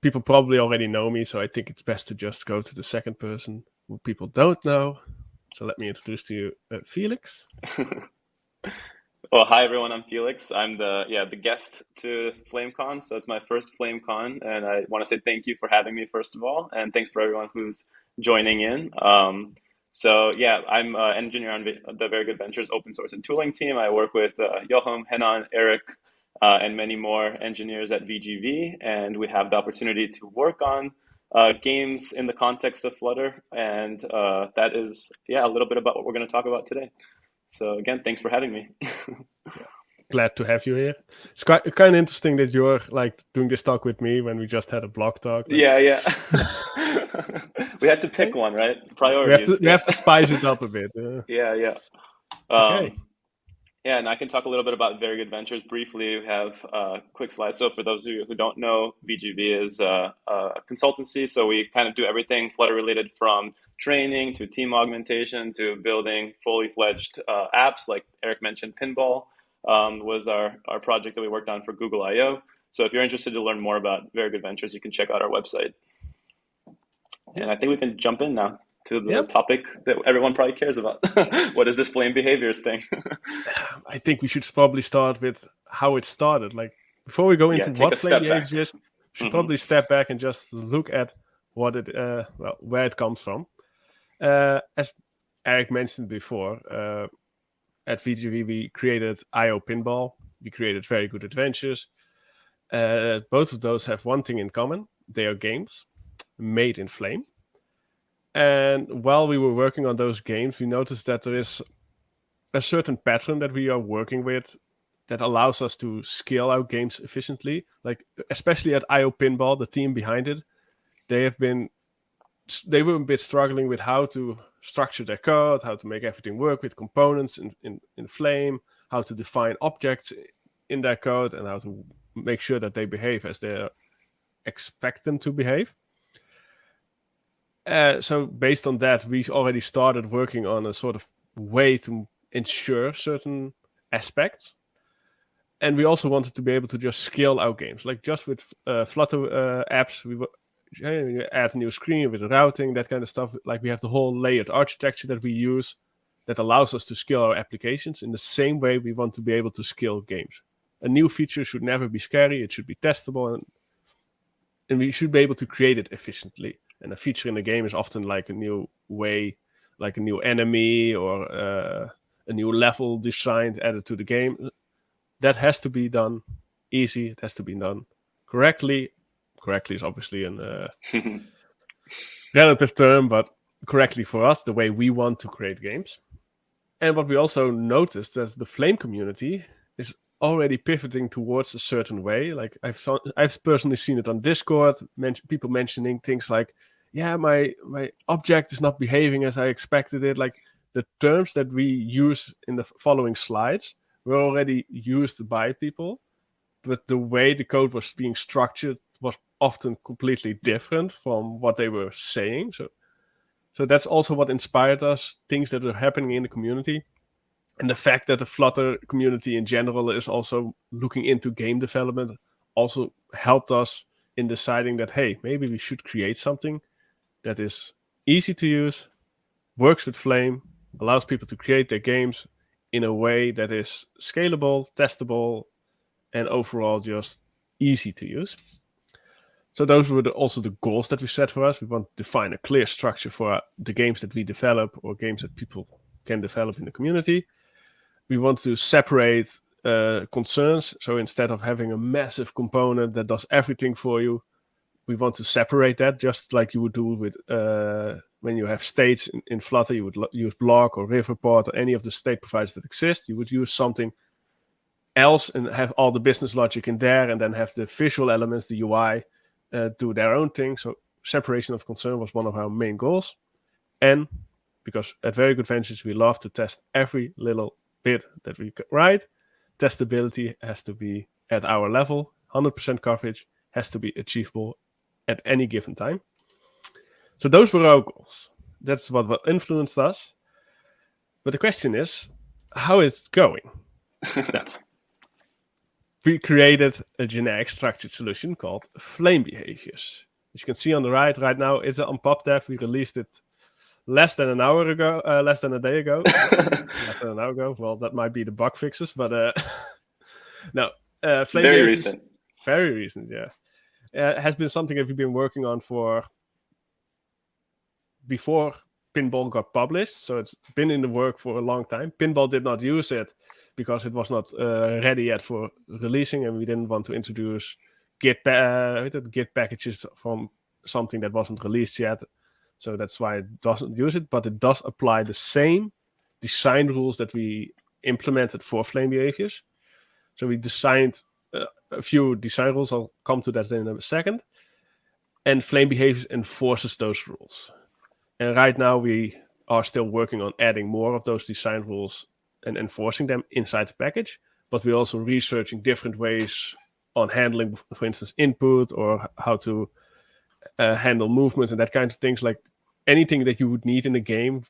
people probably already know me, so I think it's best to just go to the second person who people don't know. So let me introduce to you Felix. Well, hi everyone. I'm Felix. I'm the guest to FlameCon, so it's my first FlameCon, and I want to say thank you for having me first of all, and thanks for everyone who's joining in. So yeah, I'm an engineer on the Very Good Ventures open source and tooling team. I work with Jochum, Henan, Erick, and many more engineers at VGV, and we have the opportunity to work on games in the context of Flutter, and that is a little bit about what we're going to talk about today. So again, thanks for having me. Glad to have you here. It's kind of interesting that you're like doing this talk with me when we just had a Bloc talk. Like... Yeah. We had to pick one, right? Priorities. We have to spice it up a bit. Yeah. Okay. Yeah, and I can talk a little bit about Very Good Ventures briefly. We have a quick slide. So for those of you who don't know, VGV is a consultancy. So we kind of do everything Flutter related, from training to team augmentation to building fully fledged apps. Like Erick mentioned, Pinball was our project that we worked on for Google I/O. So if you're interested to learn more about Very Good Ventures, you can check out our website. And I think we can jump in now to the topic that everyone probably cares about. What is this flame behaviors thing? I think we should probably start with how it started. Like, before we go into what flame behaviors is, we should probably step back and just look at what it, where it comes from. As Erick mentioned before, at VGV we created I/O Pinball. We created Very Good Adventures. Both of those have one thing in common: they are games made in Flame. And while we were working on those games, we noticed that there is a certain pattern that we are working with that allows us to scale our games efficiently. Like, especially at I/O Pinball, the team behind it, they were a bit struggling with how to structure their code, how to make everything work with components in Flame, how to define objects in their code, and how to make sure that they behave as they expect them to behave. So based on that, we already started working on a sort of way to ensure certain aspects. And we also wanted to be able to just scale our games. Like, just with Flutter apps, we add a new screen with routing, that kind of stuff. Like, we have the whole layered architecture that we use that allows us to scale our applications. In the same way, we want to be able to scale games. A new feature should never be scary. It should be testable. And we should be able to create it efficiently. And a feature in the game is often like a new way, like a new enemy or a new level designed, added to the game. That has to be done easy. It has to be done correctly. Correctly is obviously a relative term, but correctly for us, the way we want to create games. And what we also noticed is the Flame community is already pivoting towards a certain way. Like, I've personally seen it on Discord, people mentioning things like, yeah, my object is not behaving as I expected it. Like the terms that we use in the following slides were already used by people, but the way the code was being structured was often completely different from what they were saying. So that's also what inspired us, things that are happening in the community. And the fact that the Flutter community in general is also looking into game development also helped us in deciding that, hey, maybe we should create something that is easy to use, works with Flame, allows people to create their games in a way that is scalable, testable, and overall just easy to use. So those were also the goals that we set for us. We want to define a clear structure for the games that we develop or games that people can develop in the community. We want to separate concerns. So instead of having a massive component that does everything for you, we want to separate that, just like you would do with when you have states in Flutter. You would use Bloc or Riverport or any of the state providers that exist. You would use something else and have all the business logic in there, and then have the visual elements, the UI, do their own thing. So separation of concern was one of our main goals. And because at Very Good Ventures, we love to test every little bit that we write, testability has to be at our level. 100% coverage has to be achievable at any given time. So those were our goals. That's what influenced us. But the question is, how is it going? Now, we created a generic structured solution called Flame Behaviors. As you can see on the right now, it's an unpop dev. We released it less than an hour ago, less than a day ago. Less than an hour ago. Well, that might be the bug fixes, but no. Flame Very Behaviors, recent. Very recent, yeah. Has been something that we've been working on for before Pinball got published, so it's been in the work for a long time. Pinball did not use it because it was not ready yet for releasing, and we didn't want to introduce Git packages from something that wasn't released yet. So that's why it doesn't use it, but it does apply the same design rules that we implemented for Flame Behaviors. So we designed a few design rules. I'll come to that in a second. And Flame Behaviors enforces those rules. And right now we are still working on adding more of those design rules and enforcing them inside the package. But we're also researching different ways on handling, for instance, input, or how to handle movements and that kind of things. Like anything that you would need in a game,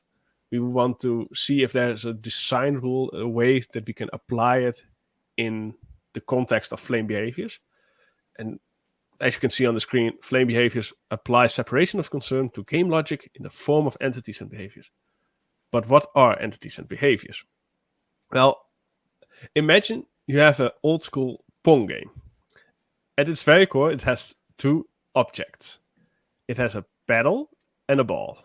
we want to see if there's a design rule, a way that we can apply it in the context of Flame Behaviors. And as you can see on the screen, Flame Behaviors apply separation of concern to game logic in the form of entities and behaviors. But what are entities and behaviors? Well, imagine you have an old school Pong game. At its very core, it has two objects. It has a paddle and a ball.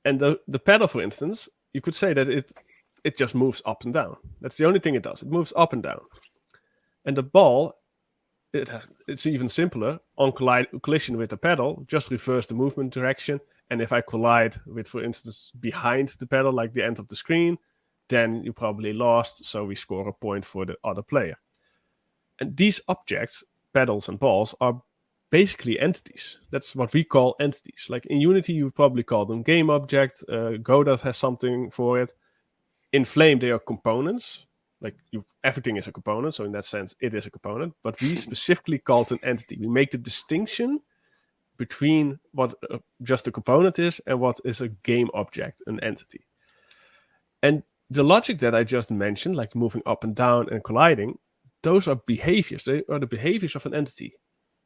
And the paddle, for instance, you could say that it just moves up and down. That's the only thing it does. It moves up and down. And the ball, it's even simpler. On collision with the paddle, just reverse the movement direction. And if I collide with, for instance, behind the paddle, like the end of the screen, then you probably lost, so we score a point for the other player. And these objects, paddles and balls, are basically entities. That's what we call entities. Like in Unity, you would probably call them game object. Godot has something for it. In Flame, they are components. Like everything is a component, so in that sense, it is a component. But we specifically call it an entity. We make the distinction between what just a component is and what is a game object, an entity. And the logic that I just mentioned, like moving up and down and colliding, those are behaviors. They are the behaviors of an entity.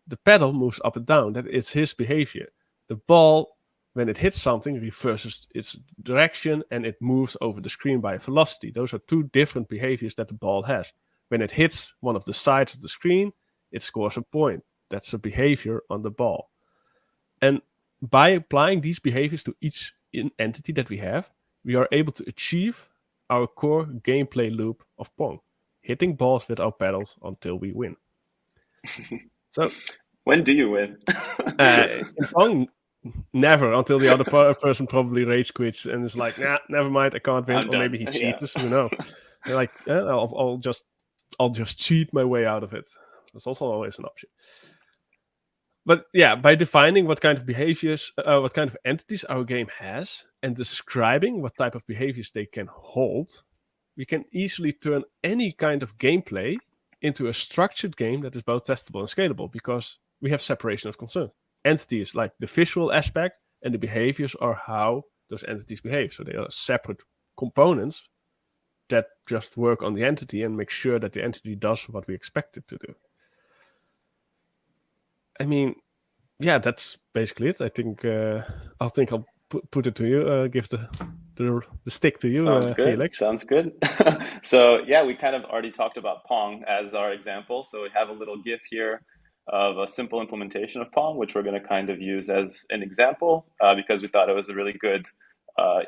The paddle moves up and down. That is his behavior. The ball, when it hits something, reverses its direction and it moves over the screen by a velocity. Those are two different behaviors that the ball has. When it hits one of the sides of the screen, it scores a point. That's a behavior on the ball. And by applying these behaviors to each entity that we have, we are able to achieve our core gameplay loop of Pong, hitting balls with our paddles until we win. So, when do you win? In Pong, never, until the other person probably rage quits and is like, nah, never mind, I can't win. Or maybe he cheats, who knows? Like, I'll just cheat my way out of it. That's also always an option. But yeah, by defining what kind of behaviors, what kind of entities our game has, and describing what type of behaviors they can hold, we can easily turn any kind of gameplay into a structured game that is both testable and scalable, because we have separation of concern. Entities like the visual aspect, and the behaviors are how those entities behave. So they are separate components that just work on the entity and make sure that the entity does what we expect it to do. I mean, yeah, that's basically it. I think I'll put it to you. Give the stick to you, Sounds good. Felix. Sounds good. So yeah, we kind of already talked about Pong as our example. So we have a little GIF here of a simple implementation of Pong, which we're going to kind of use as an example because we thought it was a really good,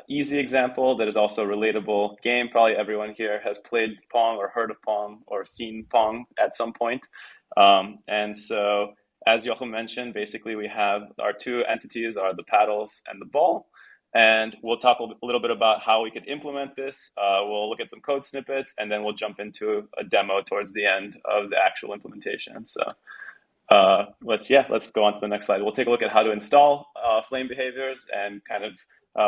easy example that is also a relatable game. Probably everyone here has played Pong or heard of Pong or seen Pong at some point. And so, as Jochum mentioned, basically we have our two entities are the paddles and the ball. And we'll talk a little bit about how we could implement this. We'll look at some code snippets, and then we'll jump into a demo towards the end of the actual implementation. So let's go on to the next slide. We'll take a look at how to install Flame behaviors and kind of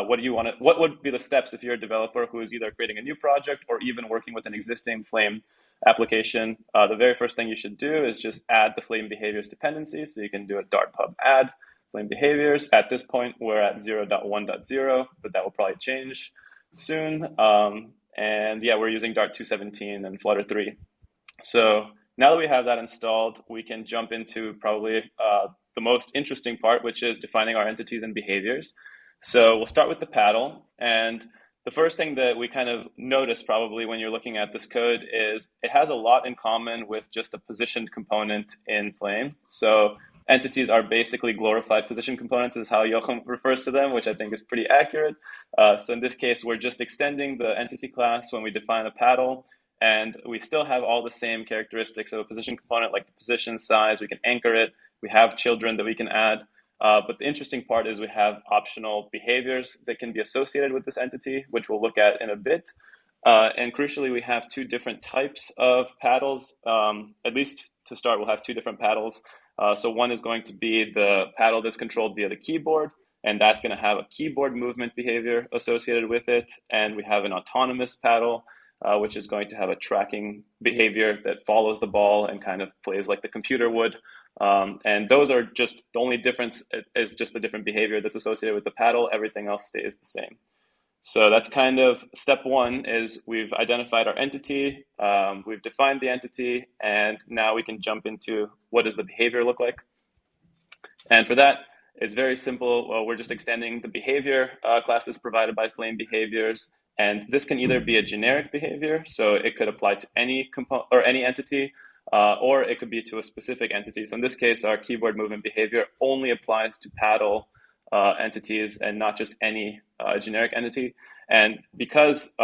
what would be the steps if you're a developer who is either creating a new project or even working with an existing Flame application. The very first thing you should do is just add the Flame behaviors dependency. So you can do a Dart pub add Flame behaviors. At this point, we're at 0.1.0, but that will probably change soon. And yeah, we're using Dart 217 and Flutter 3. So now that we have that installed, we can jump into probably the most interesting part, which is defining our entities and behaviors. So we'll start with the paddle. And the first thing that we kind of notice probably when you're looking at this code is it has a lot in common with just a positioned component in Flame. So entities are basically glorified position components is how Jochum refers to them, which I think is pretty accurate. So in this case, we're just extending the entity class when we define a paddle, and we still have all the same characteristics of a position component, like the position size. We can anchor it. We have children that we can add. But the interesting part is we have optional behaviors that can be associated with this entity, which we'll look at in a bit. And crucially, we have two different types of paddles. At least to start, we'll have two different paddles. So one is going to be the paddle that's controlled via the keyboard, and that's going to have a keyboard movement behavior associated with it. And we have an autonomous paddle, which is going to have a tracking behavior that follows the ball and kind of plays like the computer would. And those are just the only difference is just the different behavior that's associated with the paddle. Everything else stays the same. So that's kind of step one is we've identified our entity, we've defined the entity, and now we can jump into what does the behavior look like. And for that, it's very simple. Well, we're just extending the behavior class that's provided by Flame behaviors. And this can either be a generic behavior, so it could apply to any component or any entity, or it could be to a specific entity. So in this case, our keyboard movement behavior only applies to paddle entities and not just any generic entity. And because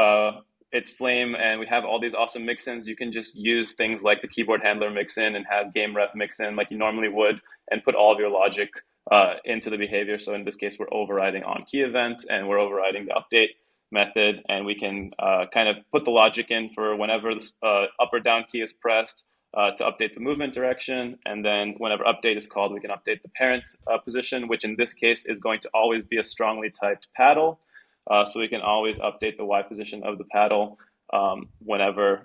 it's Flame and we have all these awesome mixins, you can just use things like the keyboard handler mixin and has game ref mixin like you normally would and put all of your logic into the behavior. So in this case, we're overriding on key event and we're overriding the update method, and we can kind of put the logic in for whenever the up or down key is pressed to update the movement direction. And then whenever update is called, we can update the parent position, which in this case is going to always be a strongly typed paddle. So we can always update the Y position of the paddle whenever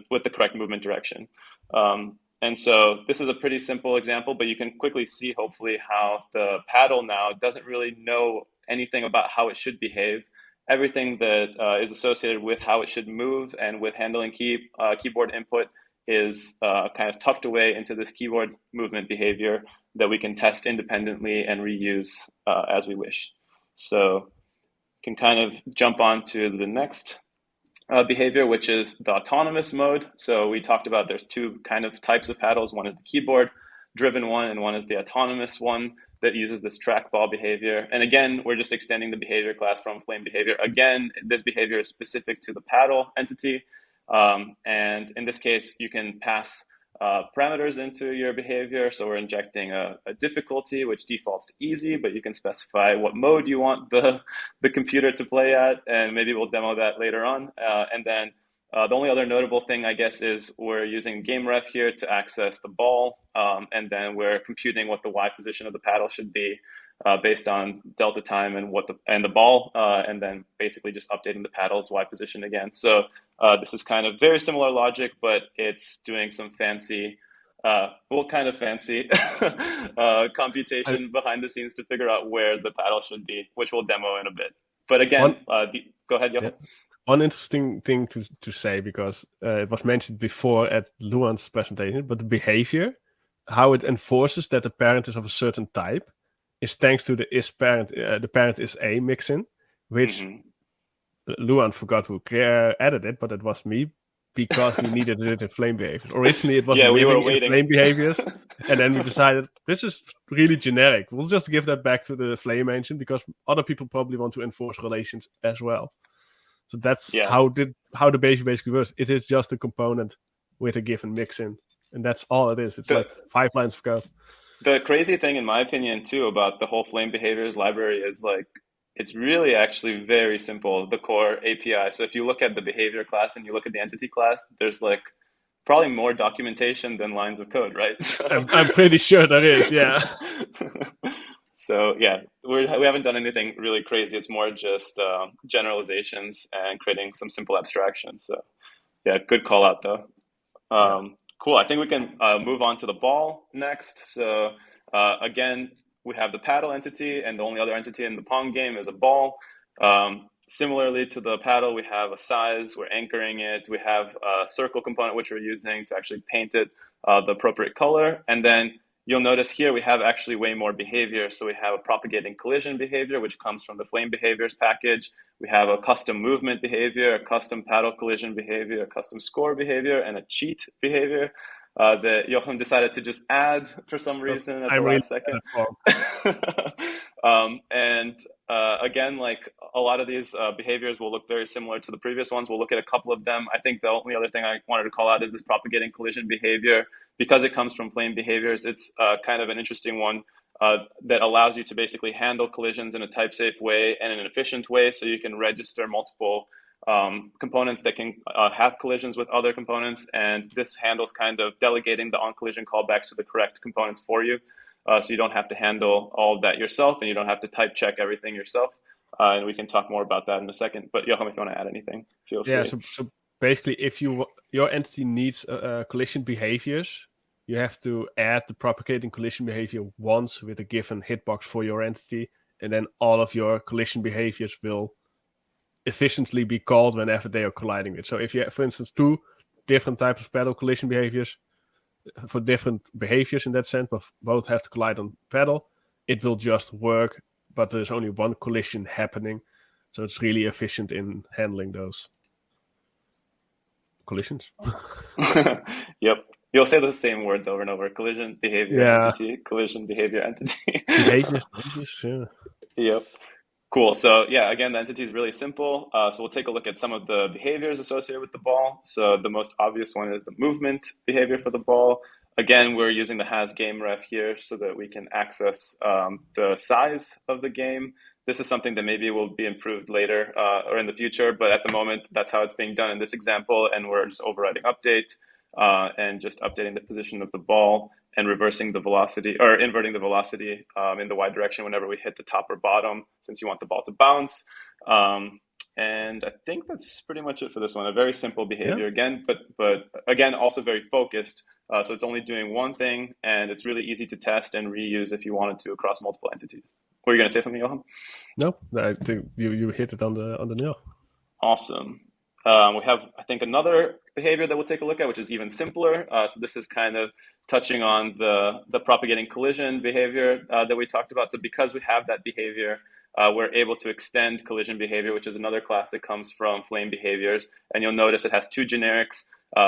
with the correct movement direction. And so this is a pretty simple example, but you can quickly see hopefully how the paddle now doesn't really know anything about how it should behave. Everything that is associated with how it should move and with handling keyboard input is kind of tucked away into this keyboard movement behavior that we can test independently and reuse as we wish. So can kind of jump on to the next behavior, which is the autonomous mode. So we talked about there's two kind of types of paddles. One is the keyboard driven one, and one is the autonomous one that uses this trackball behavior. And again, we're just extending the behavior class from Flame behavior. Again, this behavior is specific to the paddle entity. And in this case, you can pass parameters into your behavior. So we're injecting a difficulty, which defaults to easy, but you can specify what mode you want the computer to play at. And maybe we'll demo that later on. And then The only other notable thing, I guess, is we're using GameRef here to access the ball, and then we're computing what the Y position of the paddle should be based on delta time and the ball, and then basically just updating the paddle's Y position again. So this is kind of very similar logic, but it's doing some fancy, kind of fancy computation behind the scenes to figure out where the paddle should be, which we'll demo in a bit. But again, go ahead, Jochum. Yeah. One interesting thing to say, because it was mentioned before at Luan's presentation, but the behavior, how it enforces that the parent is of a certain type, is thanks to the parent is a mix-in, which Luan forgot who added it, but it was me, because we needed it in flame behaviors. Originally, it was we were waiting. Flame behaviors, and then we decided this is really generic. We'll just give that back to the flame engine, because other people probably want to enforce relations as well. So that's how the behavior basically works. It is just a component with a given mix-in, and that's all it is. It's like 5 lines of code. The crazy thing, in my opinion, too, about the whole flame behaviors library is like, it's really actually very simple, the core API. So if you look at the behavior class and you look at the entity class, there's like probably more documentation than lines of code, right? I'm pretty sure there is, yeah. So yeah, we haven't done anything really crazy. It's more just generalizations and creating some simple abstractions. So yeah, good call out though. Cool, I think we can move on to the ball next. So again, we have the paddle entity, and the only other entity in the Pong game is a ball. Similarly to the paddle, we have a size, we're anchoring it. We have a circle component, which we're using to actually paint it the appropriate color. And then you'll notice here we have actually way more behavior. So we have a propagating collision behavior, which comes from the flame behaviors package. We have a custom movement behavior, a custom paddle collision behavior, a custom score behavior, and a cheat behavior that Jochum decided to just add for some reason at the last second. Again, like a lot of these behaviors will look very similar to the previous ones. We'll look at a couple of them. I think the only other thing I wanted to call out is this propagating collision behavior. Because it comes from flame behaviors, it's kind of an interesting one that allows you to basically handle collisions in a type-safe way and in an efficient way, so you can register multiple components that can have collisions with other components, and this handles kind of delegating the on-collision callbacks to the correct components for you, so you don't have to handle all of that yourself, and you don't have to type check everything yourself, and we can talk more about that in a second. But Jochum, if you want to add anything, feel free. Yeah, so basically, if your entity needs collision behaviors, you have to add the propagating collision behavior once with a given hitbox for your entity, and then all of your collision behaviors will efficiently be called whenever they are colliding with. So if you have, for instance, 2 different types of paddle collision behaviors for different behaviors in that sense, but both have to collide on paddle, it will just work, but there's only one collision happening. So it's really efficient in handling those collisions. Yep. You'll say the same words over and over. Collision, behavior, entity. Collision, behavior, entity. Behaviors, yeah. Yep. Cool. So yeah, again, the entity is really simple. So we'll take a look at some of the behaviors associated with the ball. So the most obvious one is the movement behavior for the ball. Again, we're using the has game ref here so that we can access the size of the game. This is something that maybe will be improved later or in the future, but at the moment, that's how it's being done in this example. And we're just overriding update and just updating the position of the ball and reversing the velocity or inverting the velocity in the y direction whenever we hit the top or bottom, since you want the ball to bounce. And I think that's pretty much it for this one. A very simple behavior again, but again, also very focused. So it's only doing one thing, and it's really easy to test and reuse if you wanted to across multiple entities. Were you going to say something, Jochum? No, I think you hit it on the nail. Awesome. We have, I think, another behavior that we'll take a look at, which is even simpler. So this is kind of touching on the propagating collision behavior that we talked about. So because we have that behavior, we're able to extend collision behavior, which is another class that comes from flame behaviors. And you'll notice it has 2 generics.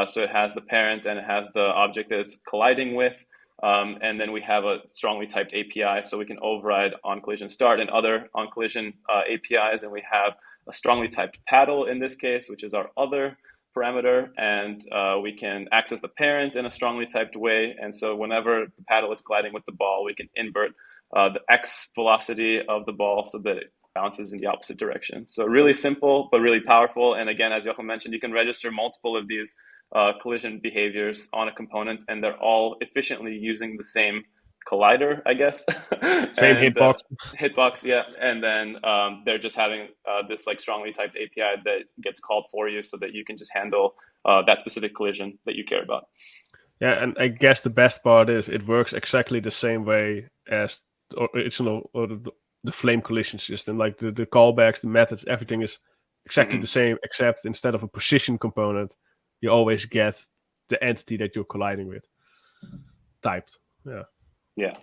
So it has the parent and it has the object that it's colliding with. And then we have a strongly typed API, so we can override on collision start and other on collision APIs. And we have a strongly typed paddle in this case, which is our other parameter. And we can access the parent in a strongly typed way. And so whenever the paddle is colliding with the ball, we can invert the X velocity of the ball so that it bounces in the opposite direction. So really simple, but really powerful. And again, as Jochum mentioned, you can register multiple of these collision behaviors on a component, and they're all efficiently using the same collider, I guess. Same hitbox. Hitbox, yeah. And then they're just having this like strongly typed API that gets called for you so that you can just handle that specific collision that you care about. Yeah, and I guess the best part is it works exactly the same way as the original or the Flame collision system. Like the callbacks, the methods, everything is exactly the same, except instead of a position component, you always get the entity that you're colliding with typed. Yeah.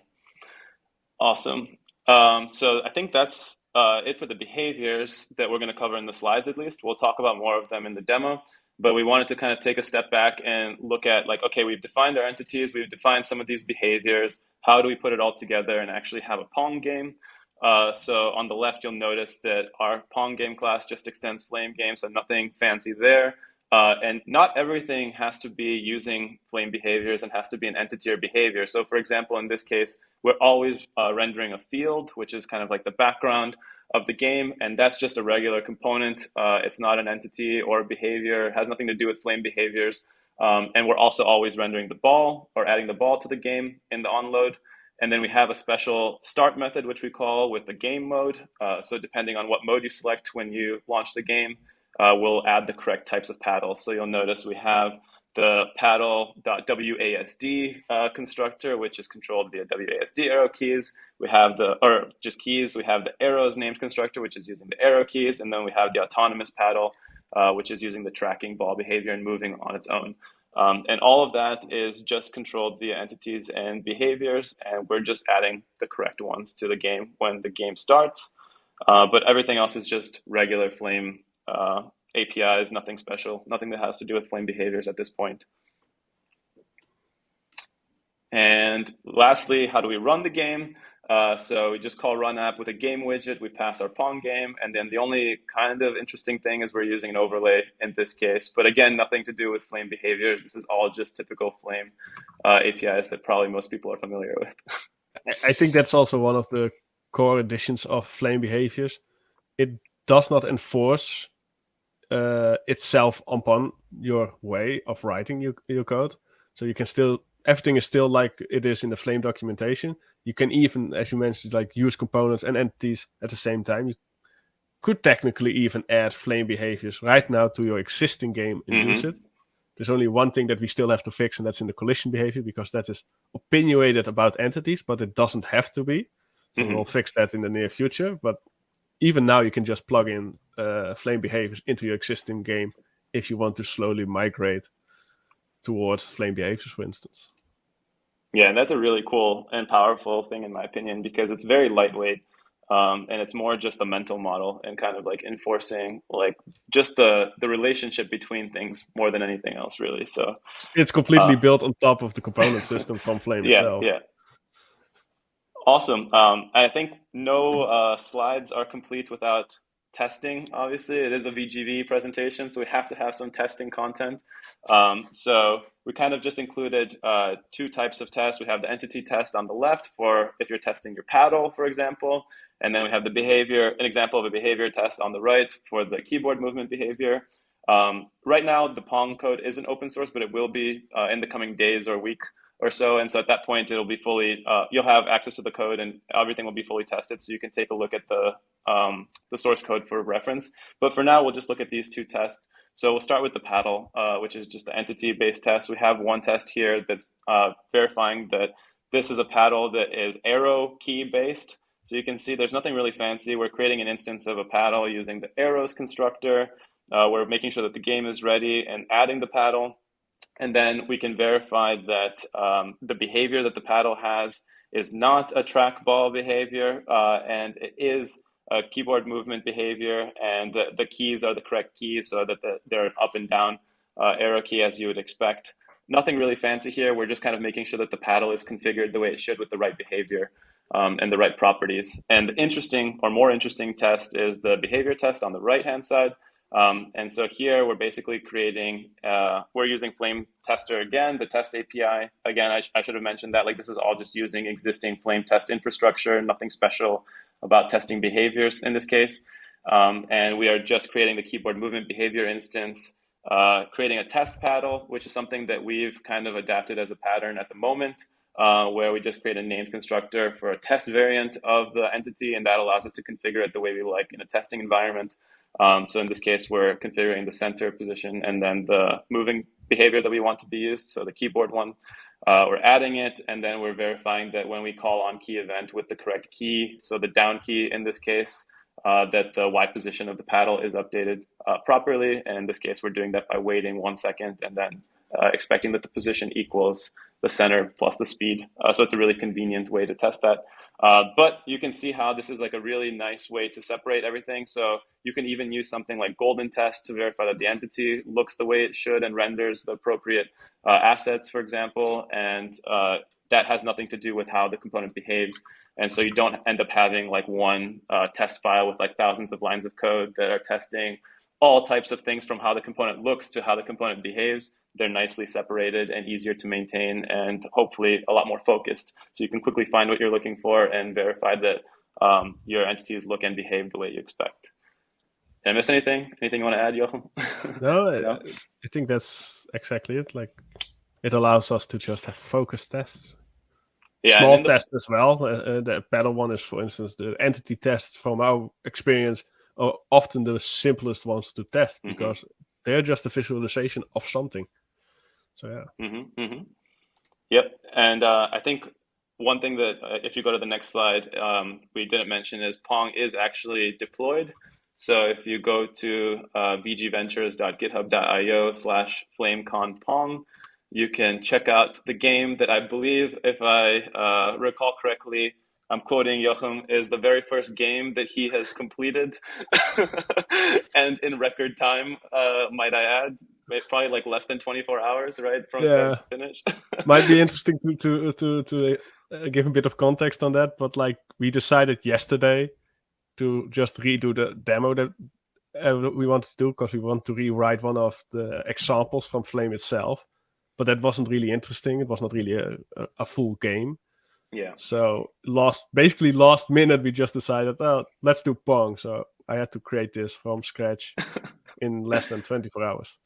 Awesome. So I think that's it for the behaviors that we're going to cover in the slides, at least. We'll talk about more of them in the demo, but we wanted to kind of take a step back and look at like, okay, we've defined our entities, we've defined some of these behaviors. How do we put it all together and actually have a Pong game? So on the left, you'll notice that our Pong game class just extends Flame game, so nothing fancy there. And not everything has to be using Flame behaviors and has to be an entity or behavior. So for example, in this case, we're always rendering a field, which is kind of like the background of the game. And that's just a regular component. It's not an entity or a behavior. It has nothing to do with Flame behaviors. And we're also always rendering the ball or adding the ball to the game in the onload. And then we have a special start method, which we call with the game mode. So depending on what mode you select when you launch the game, we'll add the correct types of paddles. So you'll notice we have the paddle.wasd constructor, which is controlled via WASD arrow keys. We have or just keys. We have the arrows named constructor, which is using the arrow keys. And then we have the autonomous paddle, which is using the tracking ball behavior and moving on its own. And all of that is just controlled via entities and behaviors. And we're just adding the correct ones to the game when the game starts. But everything else is just regular Flame APIs, nothing special, nothing that has to do with Flame behaviors at this point. And lastly, how do we run the game? So we just call run app with a game widget. We pass our Pong game. And then the only kind of interesting thing is we're using an overlay in this case. But again, nothing to do with Flame behaviors. This is all just typical Flame APIs that probably most people are familiar with. I think that's also one of the core additions of Flame behaviors. It does not enforce itself upon your way of writing your code. So you can still, everything is still like it is in the Flame documentation. You can even, as you mentioned, like use components and entities at the same time. You could technically even add Flame behaviors right now to your existing game and use it. There's only one thing that we still have to fix, and that's in the collision behavior, because that is opinionated about entities, but it doesn't have to be. So we'll fix that in the near future. But even now, you can just plug in Flame behaviors into your existing game if you want to slowly migrate towards Flame behaviors, for instance. Yeah, and that's a really cool and powerful thing, in my opinion, because it's very lightweight. And it's more just a mental model and kind of like enforcing like just the relationship between things more than anything else, really. So it's completely built on top of the component system from Flame itself. Yeah. Awesome. I think no slides are complete without testing. Obviously, it is a VGV presentation, so we have to have some testing content. So we kind of just included two types of tests. We have the entity test on the left for if you're testing your paddle, for example. And then we have the behavior, an example of a behavior test on the right for the keyboard movement behavior. Right now, the Pong code isn't open source, but it will be in the coming days or week or so. And so at that point, it'll be fully, you'll have access to the code and everything will be fully tested. So you can take a look at the source code for reference. But for now, we'll just look at these two tests. So we'll start with the paddle, which is just the entity-based test. We have one test here that's verifying that this is a paddle that is arrow key-based. So you can see there's nothing really fancy. We're creating an instance of a paddle using the arrows constructor. We're making sure that the game is ready and adding the paddle. And then we can verify that the behavior that the paddle has is not a trackball behavior, and it is a keyboard movement behavior, and the keys are the correct keys so that they're an up and down arrow key as you would expect. Nothing really fancy here. We're just kind of making sure that the paddle is configured the way it should with the right behavior and the right properties. And the interesting or more interesting test is the behavior test on the right-hand side. And so here we're basically creating, we're using Flame Tester again, the test API. Again, I should have mentioned that, like, this is all just using existing Flame test infrastructure, nothing special about testing behaviors in this case. And we are just creating the keyboard movement behavior instance, creating a test paddle, which is something that we've kind of adapted as a pattern at the moment, where we just create a named constructor for a test variant of the entity, and that allows us to configure it the way we like in a testing environment. So in this case, we're configuring the center position and then the moving behavior that we want to be used, so the keyboard one. We're adding it, and then we're verifying that when we call on key event with the correct key, so the down key in this case, that the Y position of the paddle is updated properly. And in this case, we're doing that by waiting 1 second and then expecting that the position equals the center plus the speed. So it's a really convenient way to test that. But you can see how this is like a really nice way to separate everything. So you can even use something like golden test to verify that the entity looks the way it should and renders the appropriate assets, for example. And that has nothing to do with how the component behaves. And so you don't end up having like one test file with like thousands of lines of code that are testing all types of things from how the component looks to how the component behaves. They're nicely separated and easier to maintain and hopefully a lot more focused. So you can quickly find what you're looking for and verify that your entities look and behave the way you expect. Did I miss anything? Anything you want to add, Jochum? No, I think that's exactly it. Like, it allows us to just have focused tests. Yeah, small tests as well. The better one is, for instance, the entity tests from our experience are often the simplest ones to test because they're just a visualization of something. So yeah. Yep. And I think one thing that if you go to the next slide, we didn't mention is Pong is actually deployed. So if you go to vgventures.github.io/FlameCon you can check out the game that I believe, if I recall correctly, I'm quoting Jochum, is the very first game that he has completed. And in record time, might I add, probably like less than 24 hours, right? From start to finish. Might be interesting to give a bit of context on that, but like we decided yesterday to just redo the demo that we want to do because we want to rewrite one of the examples from Flame itself. But that wasn't really interesting. It was not really a full game. Yeah. So last minute, we just decided, oh, let's do Pong. So I had to create this from scratch in less than 24 hours.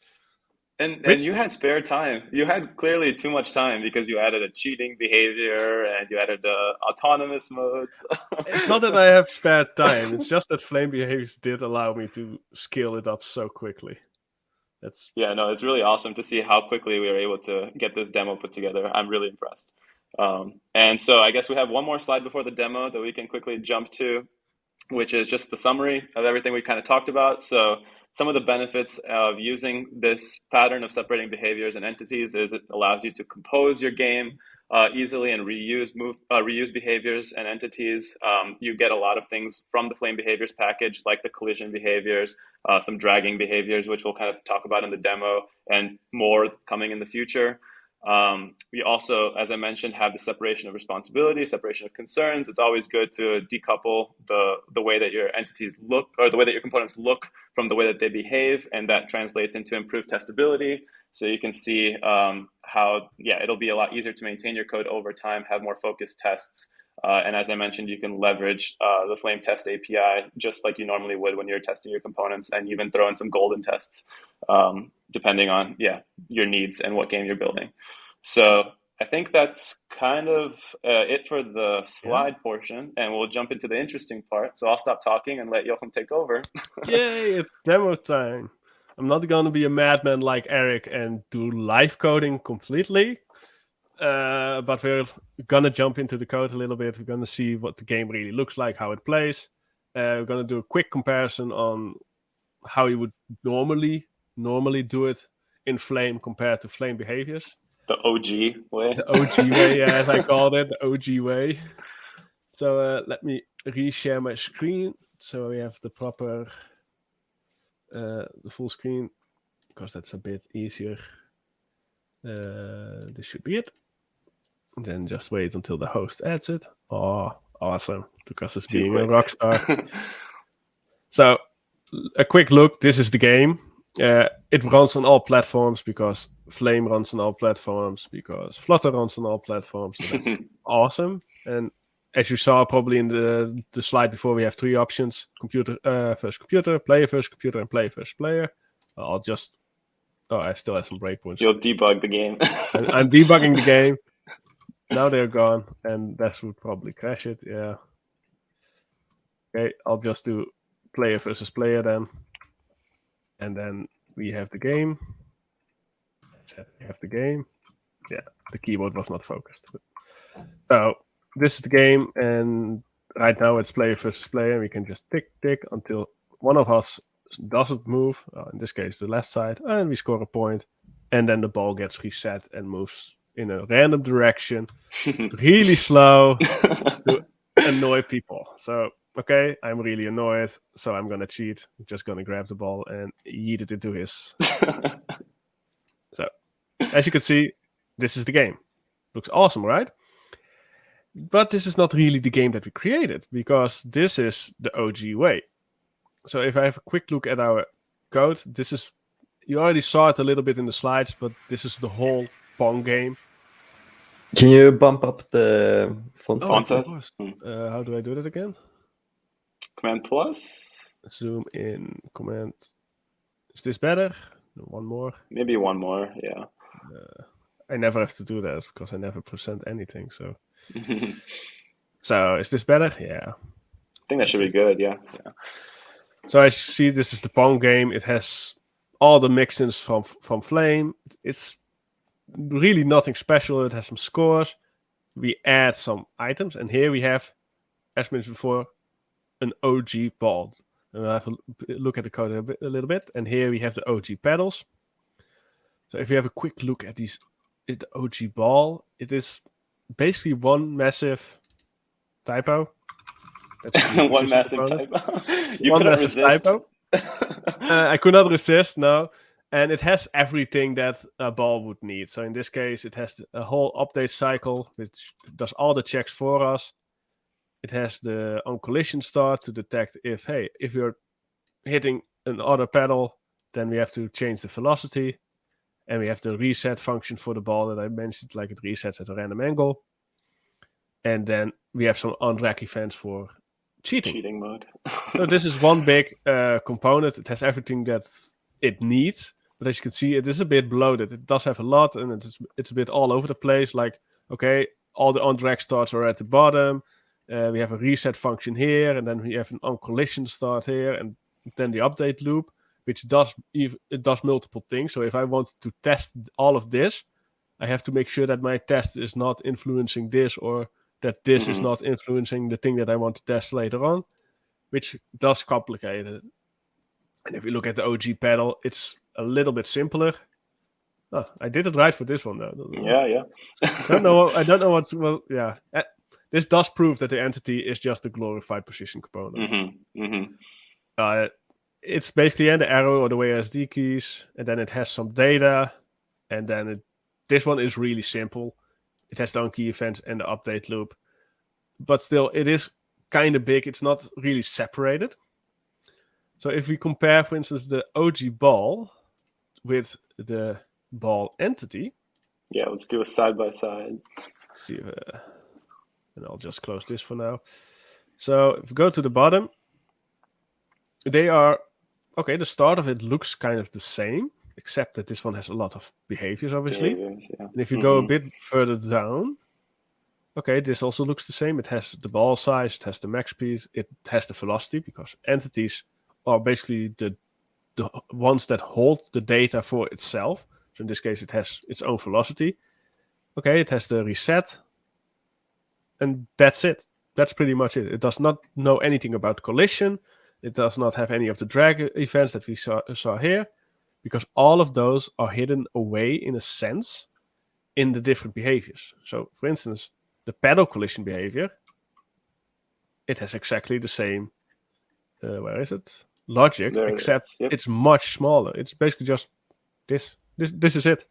And you had spare time. You had clearly too much time because you added a cheating behavior and you added autonomous modes. It's not that I have spare time. It's just that Flame behaviors did allow me to scale it up so quickly. It's really awesome to see how quickly we were able to get this demo put together. I'm really impressed. And so I guess we have one more slide before the demo that we can quickly jump to, which is just the summary of everything we kind of talked about. So some of the benefits of using this pattern of separating behaviors and entities is it allows you to compose your game easily and reuse behaviors and entities. You get a lot of things from the Flame behaviors package, like the collision behaviors, some dragging behaviors, which we'll kind of talk about in the demo, and more coming in the future. We also, as I mentioned, have the separation of responsibility, separation of concerns. It's always good to decouple the way that your entities look, or the way that your components look, from the way that they behave, and that translates into improved testability. So you can see how, it'll be a lot easier to maintain your code over time, have more focused tests. And as I mentioned, you can leverage the Flame Test API just like you normally would when you're testing your components, and even throw in some golden tests depending on your needs and what game you're building. So I think that's kind of it for the slide portion, and we'll jump into the interesting part. So I'll stop talking and let Jochum take over. Yay, it's demo time. I'm not going to be a madman like Erick and do live coding completely. But we're going to jump into the code a little bit. We're going to see what the game really looks like, how it plays. We're going to do a quick comparison on how you would normally do it in Flame compared to Flame behaviors. The OG way. The OG way, as I called it, the OG way. So let me reshare my screen so we have the proper, the full screen, because that's a bit easier. This should be it. And then just wait until the host adds it. Oh, awesome. Because it's being a rock star. So, a quick look. This is the game. It runs on all platforms because Flame runs on all platforms, because Flutter runs on all platforms. So that's awesome. And as you saw probably in the slide before, we have 3 options: computer first computer, player first computer, and player first player. I'll just... Oh, I still have some breakpoints. You'll debug the game. I'm debugging the game. Now they're gone, and that would probably crash it. Yeah. Okay, I'll just do player versus player then. And then we have the game. We have the game. Yeah, the keyboard was not focused. So this is the game, and right now it's player versus player. We can just tick until one of us doesn't move. In this case, the left side, and we score a point. And then the ball gets reset and moves in a random direction, really slow, to annoy people. So, okay, I'm really annoyed, so I'm gonna cheat. I'm just gonna grab the ball and yeet it into his. So, as you can see, this is the game. Looks awesome, right? But this is not really the game that we created, because this is the OG way. So if I have a quick look at our code, this is... You already saw it a little bit in the slides, but this is the whole Pong game. Can you bump up the font size? How do I do that again? Command plus. Zoom in, command. Is this better? One more. Maybe one more. Yeah. I never have to do that because I never present anything. So. So is this better? Yeah. I think that should be good. Yeah. So as you see, this is the Pong game. It has all the mix-ins from Flame. It's really nothing special. It has some scores. We add some items, and here we have, as mentioned before, an OG ball. And I have a look at the code a little bit, and here we have the OG pedals. So if you have a quick look at the OG ball, it is basically one massive typo. One massive typo. You one couldn't massive resist. typo. I could not resist, no. And it has everything that a ball would need. So in this case, it has a whole update cycle, which does all the checks for us. It has the on collision start to detect if you're hitting another pedal, then we have to change the velocity. And we have the reset function for the ball that I mentioned, like it resets at a random angle. And then we have some on-rack events for cheating mode. So this is one big component. It has everything that it needs. But as you can see, it is a bit bloated. It does have a lot, and it's a bit all over the place. Like, okay, all the on-drag starts are at the bottom. We have a reset function here, and then we have an on-collision start here, and then the update loop, which does multiple things. So if I want to test all of this, I have to make sure that my test is not influencing this, or that this is not influencing the thing that I want to test later on, which does complicate it. And if you look at the OG pedal, it's a little bit simpler. Oh, I did it right for this one, though. Yeah. I don't know what's... Well, yeah. This does prove that the entity is just a glorified position component. It's basically the arrow or the WASD keys, and then it has some data, and then this one is really simple. It has the on-key events and the update loop. But still, it is kind of big. It's not really separated. So if we compare, for instance, the OG ball with the ball entity. Yeah, let's do a side-by-side. Let's see. And I'll just close this for now. So if we go to the bottom, they are... Okay, the start of it looks kind of the same, except that this one has a lot of behaviors, obviously. Yeah. And if you go a bit further down, okay, this also looks the same. It has the ball size, it has the max speed, it has the velocity, because entities are basically the ones that hold the data for itself. So in this case, it has its own velocity. Okay, it has the reset, and that's it. That's pretty much it. It does not know anything about collision. It does not have any of the drag events that we saw here, because all of those are hidden away, in a sense, in the different behaviors. So, for instance, the pedal collision behavior, it has exactly the same, where is it? Logic, except it's much smaller. It's basically just this. This is it.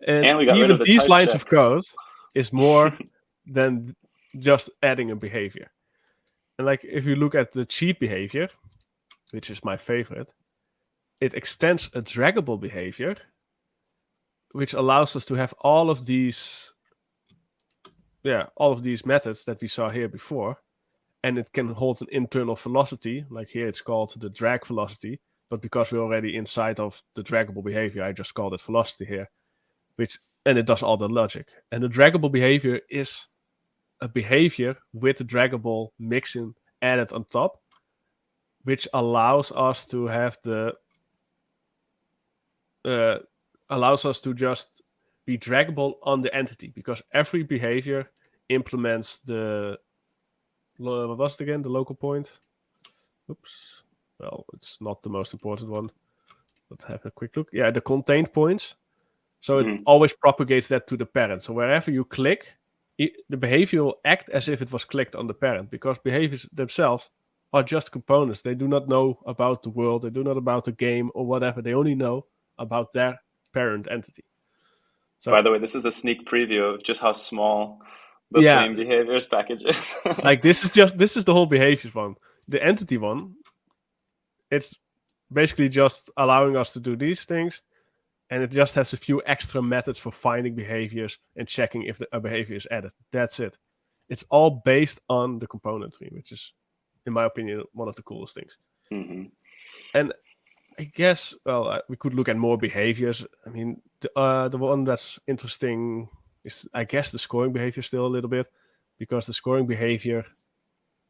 And we got rid even of the these type lines check. of code is more than just adding a behavior. And like, if you look at the cheat behavior, which is my favorite, it extends a draggable behavior, which allows us to have all of these all of these methods that we saw here before, and it can hold an internal velocity, like here it's called the drag velocity, but because we're already inside of the draggable behavior, I just called it velocity here, and it does all the logic. And the draggable behavior is a behavior with the draggable mixin added on top, which allows us to have allows us to just be draggable on the entity, because every behavior implements what was it again? The local point. Oops. Well, it's not the most important one. Let's have a quick look. Yeah, the contained points. So it always propagates that to the parent. So wherever you click, the behavior will act as if it was clicked on the parent, because behaviors themselves are just components. They do not know about the world. They do not about the game or whatever. They only know about their parent entity. So, by the way, this is a sneak preview of just how small the Flame behaviors package is. Like this is the whole behaviors one. The entity one, it's basically just allowing us to do these things, and it just has a few extra methods for finding behaviors and checking if a behavior is added. That's it. It's all based on the componentry, which is, in my opinion, one of the coolest things. Mm-hmm. And I guess, we could look at more behaviors. I mean, the one that's interesting is, I guess, the scoring behavior still a little bit, because the scoring behavior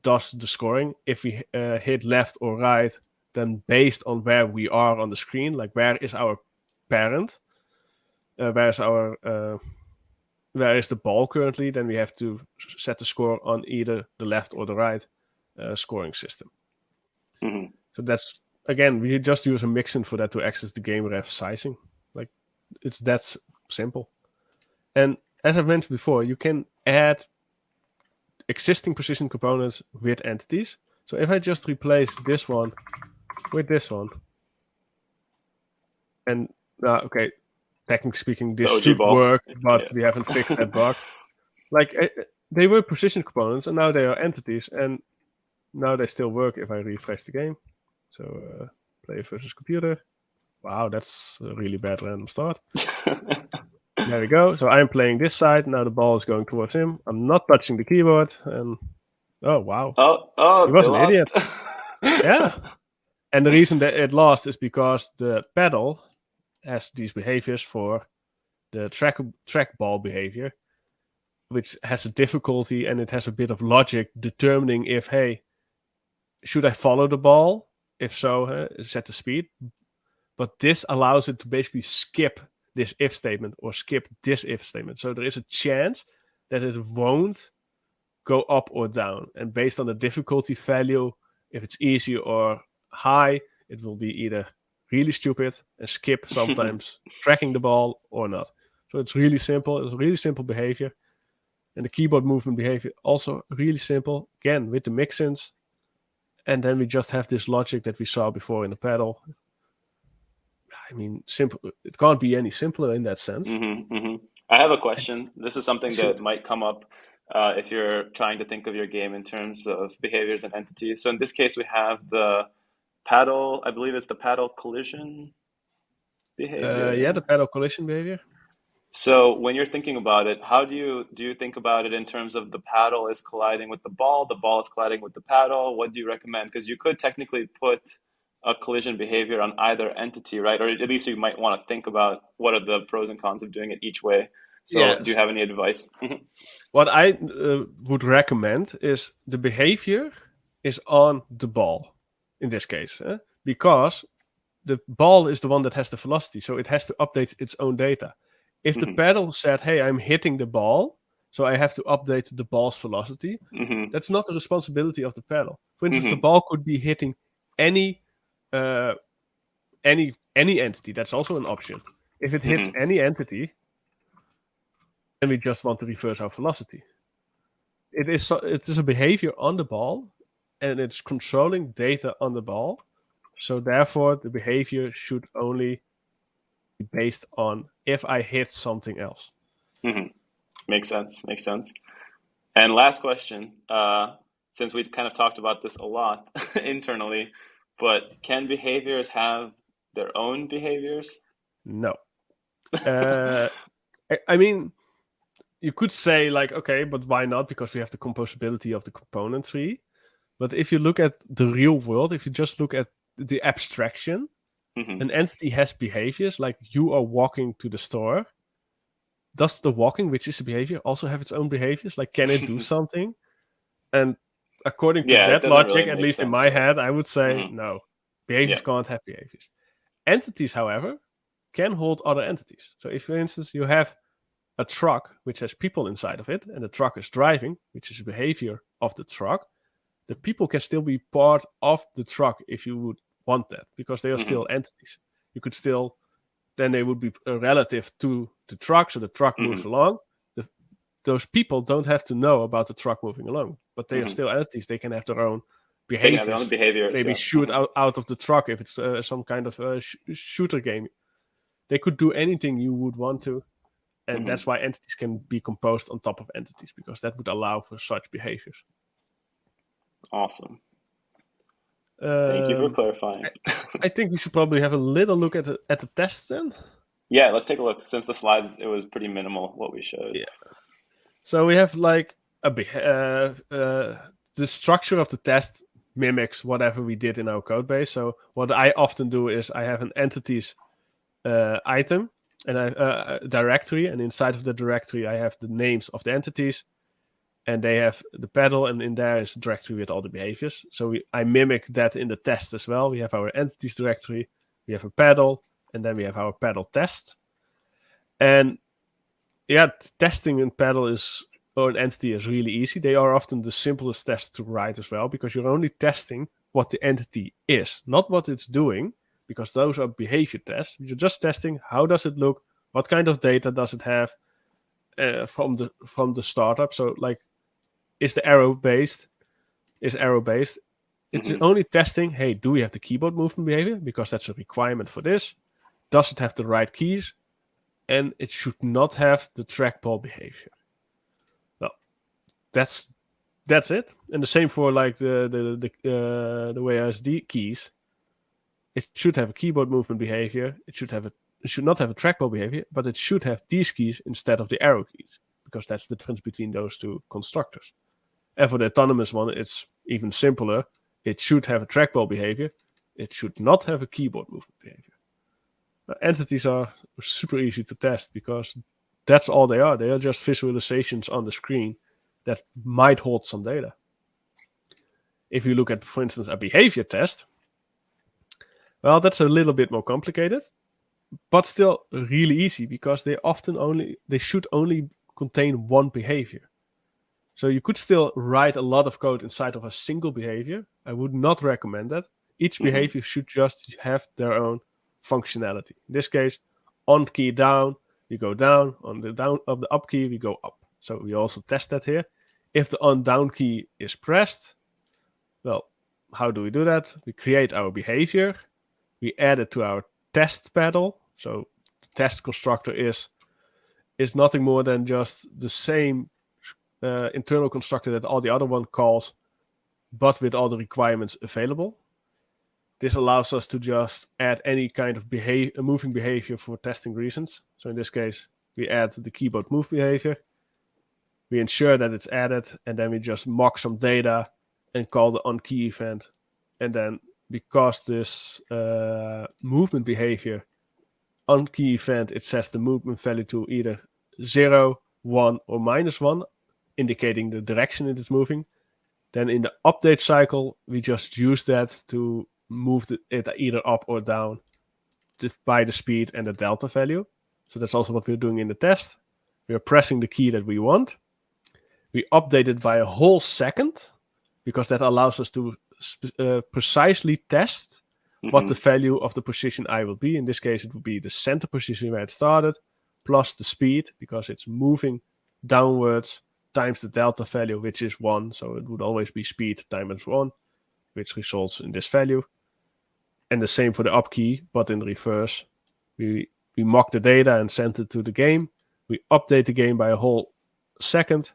does the scoring. If we hit left or right, then based on where we are on the screen, like where is our parent, where is the ball currently, then we have to set the score on either the left or the right scoring system. Mm-hmm. So that's, again, we just use a mixin for that to access the game ref sizing. Like, it's that simple. And as I've mentioned before, you can add existing position components with entities. So if I just replace this one with this one, and okay, technically speaking, this should work, but we haven't fixed that bug. Like, they were position components, and now they are entities, and now they still work if I refresh the game. So, player versus computer. Wow, that's a really bad random start. There we go. So I'm playing this side. Now the ball is going towards him. I'm not touching the keyboard. And oh, wow. Oh, he was an idiot. Yeah. And the reason that it lost is because the pedal has these behaviors for the track ball behavior, which has a difficulty, and it has a bit of logic determining if, hey, should I follow the ball? If so, set the speed. But this allows it to basically skip this if statement or skip this if statement. So there is a chance that it won't go up or down. And based on the difficulty value, if it's easy or high, it will be either really stupid and skip sometimes tracking the ball or not. So it's really simple. It's a really simple behavior. And the keyboard movement behavior also really simple. Again, with the mixins. And then we just have this logic that we saw before in the pedal. I mean, simple. It can't be any simpler in that sense. Mm-hmm, mm-hmm. I have a question. This is something that might come up if you're trying to think of your game in terms of behaviors and entities. So in this case, we have the paddle. I believe it's the paddle collision behavior. The paddle collision behavior. So when you're thinking about it, how do you think about it in terms of the paddle is colliding with the ball is colliding with the paddle? What do you recommend? Because you could technically put a collision behavior on either entity, right? Or at least you might want to think about what are the pros and cons of doing it each way. So do you have any advice? What I would recommend is the behavior is on the ball in this case, because the ball is the one that has the velocity, so it has to update its own data. If the pedal said, hey, I'm hitting the ball, so I have to update the ball's velocity, that's not the responsibility of the pedal. For instance, the ball could be hitting any entity. That's also an option. If it hits any entity, then we just want to reverse our velocity. It is a behavior on the ball, and it's controlling data on the ball. So therefore, the behavior should only be based on if I hit something else. Makes sense. And last question, since we've kind of talked about this a lot internally, but can behaviors have their own behaviors? No. I mean, you could say like, okay, but why not? Because we have the composability of the component tree. But if you look at the real world, if you just look at the abstraction, an entity has behaviors, like you are walking to the store. Does the walking, which is a behavior, also have its own behaviors? Like, can it do something? And according to that logic, really at least in my head, I would say no. Behaviors can't have behaviors. Entities, however, can hold other entities. So if, for instance, you have a truck which has people inside of it, and the truck is driving, which is a behavior of the truck, the people can still be part of the truck if you would want that, because they are still entities. You could still, then they would be relative to the truck, so the truck moves along. Those people don't have to know about the truck moving along, but they are still entities. They can have their own behaviors. Maybe shoot out of the truck if it's some kind of shooter game. They could do anything you would want to, and that's why entities can be composed on top of entities, because that would allow for such behaviors. Awesome. Thank you for clarifying. I think we should probably have a little look at the tests then. Yeah, let's take a look. Since the slides, it was pretty minimal what we showed. Yeah. So we have like the structure of the test mimics whatever we did in our code base. So what I often do is I have an entities item and a directory, and inside of the directory I have the names of the entities, and they have the pedal, and in there is a directory with all the behaviors. So I mimic that in the test as well. We have our entities directory, we have a pedal, and then we have our pedal test. And yeah, testing in pedal or an entity is really easy. They are often the simplest tests to write as well, because you're only testing what the entity is, not what it's doing, because those are behavior tests. You're just testing how does it look, what kind of data does it have from the startup. So like, is the arrow based? It's only testing, hey, do we have the keyboard movement behavior? Because that's a requirement for this. Does it have the right keys? And it should not have the trackball behavior. Well, that's it. And the same for like the WASD keys. It should have a keyboard movement behavior. It should not have a trackball behavior, but it should have these keys instead of the arrow keys, because that's the difference between those two constructors. And for the autonomous one, it's even simpler. It should have a trackball behavior. It should not have a keyboard movement behavior. Entities are super easy to test, because that's all they are. They are just visualizations on the screen that might hold some data. If you look at, for instance, a behavior test, well, that's a little bit more complicated, but still really easy, because they should only contain one behavior. So you could still write a lot of code inside of a single behavior. I would not recommend that. Each behavior should just have their own functionality. In this case, on key down, we go down. On the down of the up key, we go up. So we also test that here. If the on down key is pressed, well, how do we do that? We create our behavior. We add it to our test pedal. So the test constructor is nothing more than just the same internal constructor that all the other one calls, but with all the requirements available. This allows us to just add any kind of moving behavior for testing reasons. So in this case, we add the keyboard move behavior. We ensure that it's added, and then we just mock some data and call the onKey event. And then because this movement behavior onKey event, it sets the movement value to either 0, 1, or -1, indicating the direction it is moving. Then in the update cycle, we just use that to move it either up or down by the speed and the delta value. So that's also what we're doing in the test. We are pressing the key that we want. We update it by a whole second, because that allows us to precisely test what the value of the position I will be. In this case, it would be the center position where it started, plus the speed, because it's moving downwards, times the delta value, which is 1. So it would always be speed times 1, which results in this value. And the same for the up key, but in reverse. We mock the data and send it to the game. We update the game by a whole second,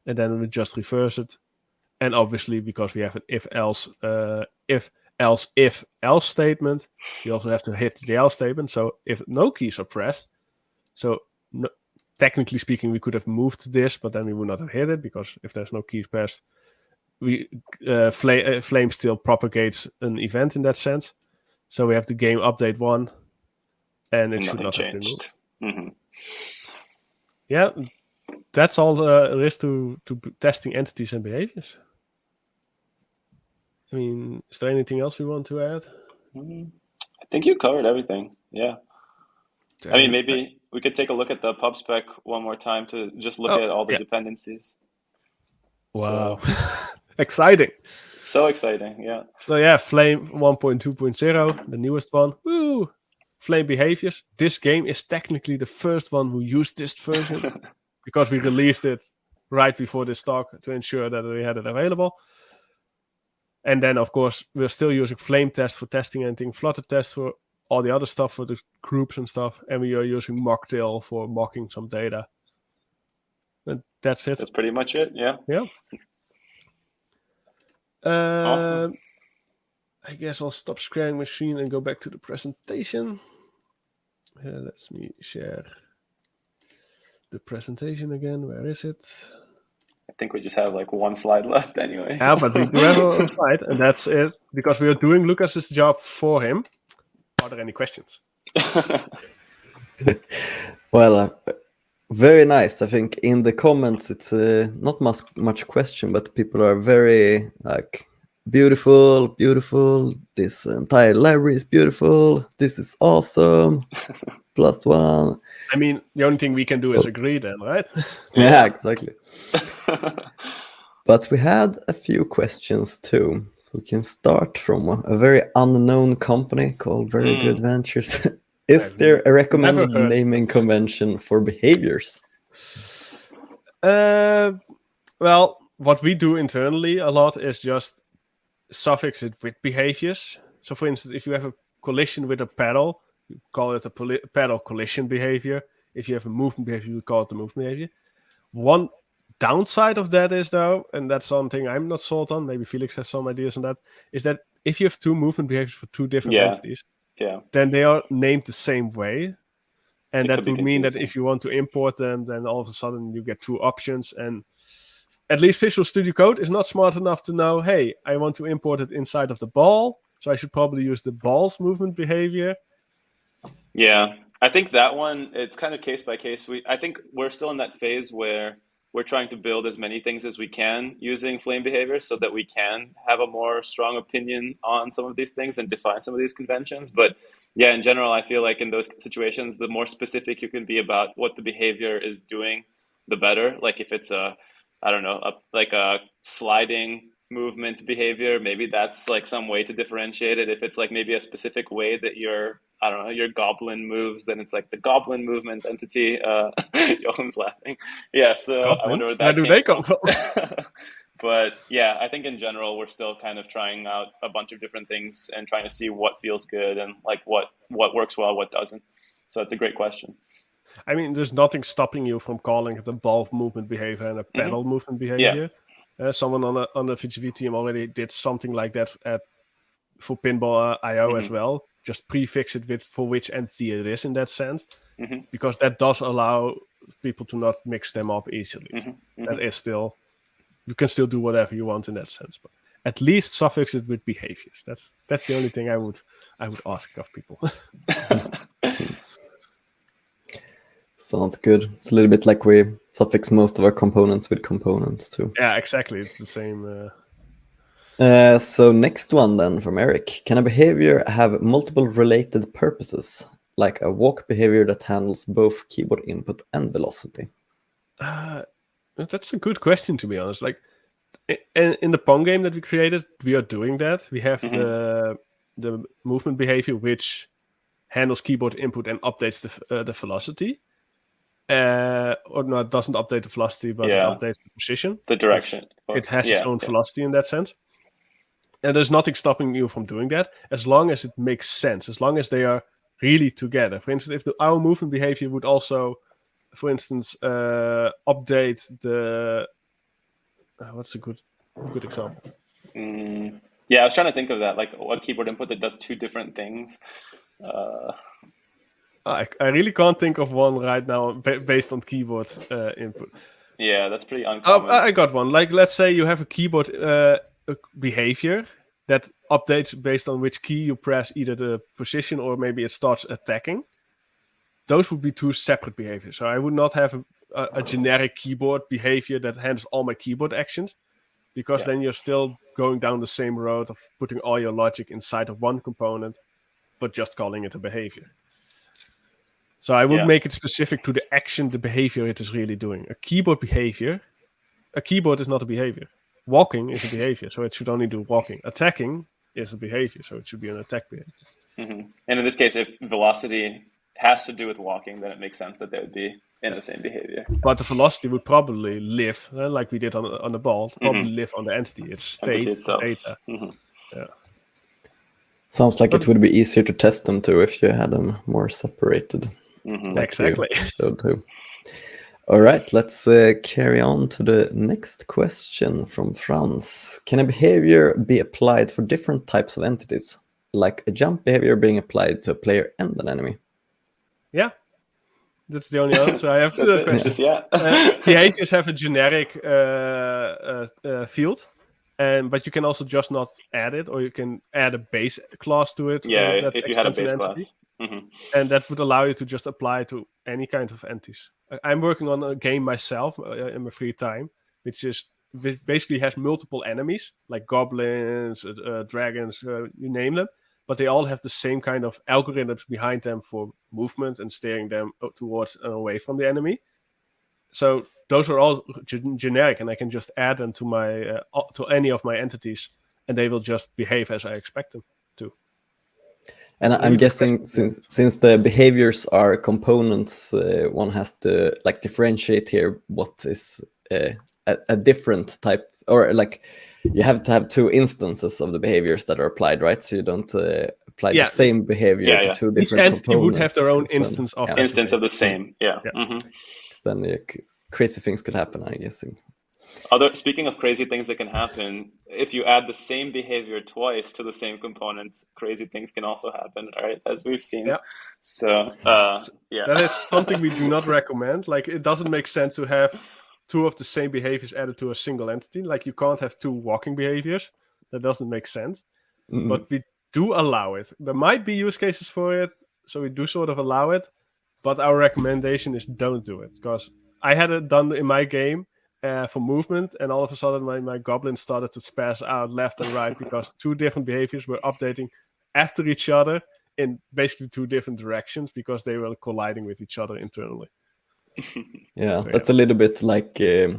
and then we just reverse it. And obviously, because we have an if-else statement, you also have to hit the else statement. So if no keys are pressed, so technically speaking, we could have moved this, but then we would not have hit it, because if there's no keys pressed, Flame still propagates an event in that sense. So we have the game update 1, and it should not have been moved. Mm-hmm. Yeah, that's all there is to testing entities and behaviors. I mean, is there anything else we want to add? I think you covered everything. Yeah. I mean, maybe we could take a look at the pub spec one more time to just look at all the dependencies. Wow. Exciting. So exciting, yeah. So yeah, Flame 1.2.0, the newest one. Woo! Flame behaviors. This game is technically the first one who used this version because we released it right before this talk to ensure that we had it available. And then, of course, we're still using Flame Test for testing anything, Flutter Test for all the other stuff, for the groups and stuff, and we are using Mocktail for mocking some data. And that's it. That's pretty much it, yeah. Yeah. Awesome. I guess I'll stop sharing machine and go back to the presentation. Let me share the presentation again. Where is it? I think we just have like one slide left anyway. Yeah, but we do have a slide, and that's it, because we are doing Lucas's job for him. Are there any questions? Well, very nice. I think in the comments it's not much question, but people are very like, beautiful. This entire library is beautiful. This is awesome. +1. I mean, the only thing we can do is agree then, right? Yeah, exactly. But we had a few questions too. So we can start from a very unknown company called Very Good Ventures. Is there a recommended naming convention for behaviors? Well, what we do internally a lot is just suffix it with behaviors. So for instance, if you have a collision with a pedal, you call it a pedal collision behavior. If you have a movement behavior, you call it the movement behavior. One downside of that is, though, and that's something I'm not sold on, maybe Felix has some ideas on that, is that if you have two movement behaviors for two different entities, then they are named the same way. And that would mean that if you want to import them, then all of a sudden you get two options. And at least Visual Studio Code is not smart enough to know, hey, I want to import it inside of the ball, so I should probably use the ball's movement behavior. Yeah, I think that one, it's kind of case by case. I think we're still in that phase where we're trying to build as many things as we can using Flame behaviors so that we can have a more strong opinion on some of these things and define some of these conventions. But yeah, in general, I feel like in those situations, the more specific you can be about what the behavior is doing, the better. Like if it's a sliding movement behavior, maybe that's like some way to differentiate it. If it's like maybe a specific way that your goblin moves, then it's like the goblin movement entity. Jochum's laughing. Yeah, so Goblins? I wonder what that Where do they come from? But yeah, I think in general, we're still kind of trying out a bunch of different things and trying to see what feels good and like what works well, what doesn't. So it's a great question. I mean, there's nothing stopping you from calling it a ball movement behavior and a pedal movement behavior. Yeah. Someone on the VGV team already did something like that for Pinball IO as well. Just prefix it with for which entity it is in that sense, because that does allow people to not mix them up easily. That is still, you can still do whatever you want in that sense, but at least suffix it with behaviors. That's the only thing I would ask of people. Sounds good. It's a little bit like we suffix most of our components with components too. Yeah, exactly. It's the same. So next one then from Erick. Can a behavior have multiple related purposes, like a walk behavior that handles both keyboard input and velocity? That's a good question, to be honest. Like in the Pong game that we created, we are doing that. We have the movement behavior which handles keyboard input and updates the velocity. Or no, it doesn't update the velocity, but it updates the position. The direction. It has its own velocity in that sense. And there's nothing stopping you from doing that, as long as it makes sense, as long as they are really together. For instance, if our movement behavior would also, for instance, update the... what's a good example? Yeah, I was trying to think of that, like a keyboard input that does two different things. I really can't think of one right now based on keyboard input. Yeah, that's pretty uncommon. I got one. Like, let's say you have a keyboard behavior that updates based on which key you press, either the position or maybe it starts attacking. Those would be two separate behaviors. So I would not have a generic keyboard behavior that handles all my keyboard actions, because then you're still going down the same road of putting all your logic inside of one component, but just calling it a behavior. So I would make it specific to the action, the behavior it is really doing. A keyboard behavior, a keyboard is not a behavior. Walking is a behavior, so it should only do walking. Attacking is a behavior, so it should be an attack behavior. Mm-hmm. And in this case, if velocity has to do with walking, then it makes sense that they would be in the same behavior. But the velocity would probably live, like we did on the ball, probably live on the entity. It's state data. Mm-hmm. Yeah. Sounds like it would be easier to test them too if you had them more separated. Like exactly. Too. All right, let's carry on to the next question from Franz. Can a behavior be applied for different types of entities, like a jump behavior being applied to a player and an enemy? Yeah, that's the only answer I have to the question. Behaviors have a generic field, but you can also just not add it, or you can add a base class to it. Yeah, if you had a base class. Mm-hmm. And that would allow you to just apply to any kind of entities. I'm working on a game myself in my free time, which basically has multiple enemies, like goblins, dragons, you name them, but they all have the same kind of algorithms behind them for movement and steering them towards and away from the enemy. So those are all generic, and I can just add them to my to any of my entities, and they will just behave as I expect them to. And I'm guessing since the behaviors are components, one has to like differentiate here what is a different type, or like you have to have two instances of the behaviors that are applied, right? So you don't apply the same behavior to two different Each entity components. would have their own instance of instance of the same. Yeah. Mm-hmm. Then crazy things could happen, I'm guessing. Speaking of crazy things that can happen, if you add the same behavior twice to the same components, crazy things can also happen, right? As we've seen. Yeah. So, that is something we do not recommend. Like, it doesn't make sense to have two of the same behaviors added to a single entity. Like, you can't have two walking behaviors. That doesn't make sense. Mm-hmm. But we do allow it. There might be use cases for it, so we do sort of allow it. But our recommendation is don't do it, because I had it done in my game for movement, and all of a sudden my goblins started to spaz out left and right because two different behaviors were updating after each other in basically two different directions because they were colliding with each other internally. Yeah, that's a little bit like we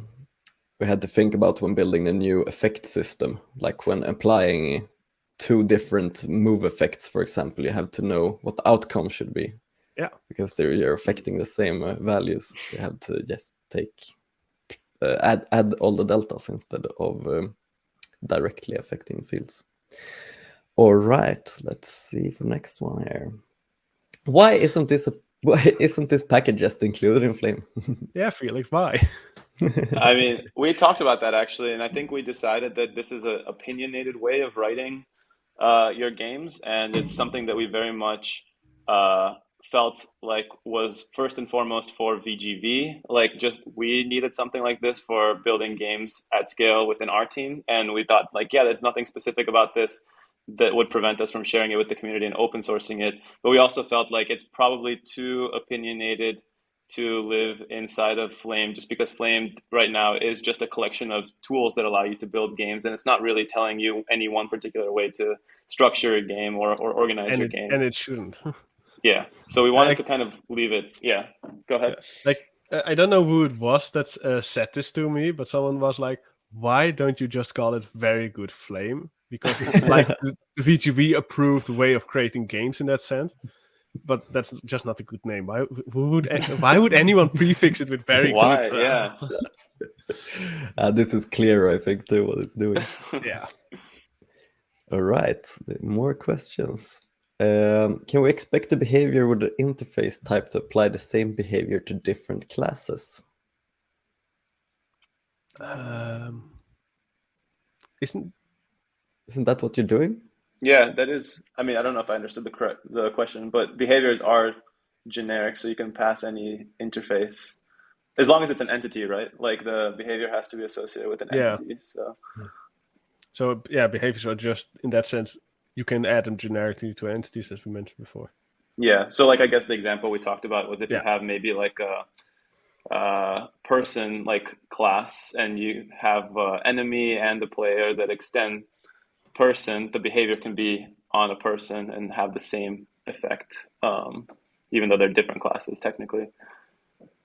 had to think about when building a new effect system, like when applying two different move effects, for example, you have to know what the outcome should be. Yeah, because you're affecting the same values, so you have to just add all the deltas instead of directly affecting fields. All right, let's see for next one here. Why isn't this package just included in Flame? Yeah, Felix, why? I mean, we talked about that actually, and I think we decided that this is an opinionated way of writing your games, and it's something that we very much felt like was first and foremost for VGV. Like, just we needed something like this for building games at scale within our team, and we thought like, yeah, there's nothing specific about this that would prevent us from sharing it with the community and open sourcing it. But we also felt like it's probably too opinionated to live inside of Flame, just because Flame right now is just a collection of tools that allow you to build games, and it's not really telling you any one particular way to structure a game or organize your game. And it shouldn't. Yeah, so we wanted to kind of leave it. Yeah, go ahead. Like, I don't know who it was that said this to me, but someone was like, why don't you just call it Very Good Flame? Because it's like the VGV approved way of creating games in that sense. But that's just not a good name. Why would anyone prefix it with Very Good? Yeah. This is clear, I think, too, what it's doing. Yeah. All right, more questions. Can we expect the behavior with the interface type to apply the same behavior to different classes? Isn't that what you're doing? Yeah, that is. I mean, I don't know if I understood the question, but behaviors are generic, so you can pass any interface as long as it's an entity, right? Like the behavior has to be associated with an entity. So behaviors are just, in that sense, you can add them generically to entities, as we mentioned before. Yeah. So like I guess the example we talked about was if you have maybe like a person like class, and you have enemy and a player that extend person, the behavior can be on a person and have the same effect, even though they're different classes technically.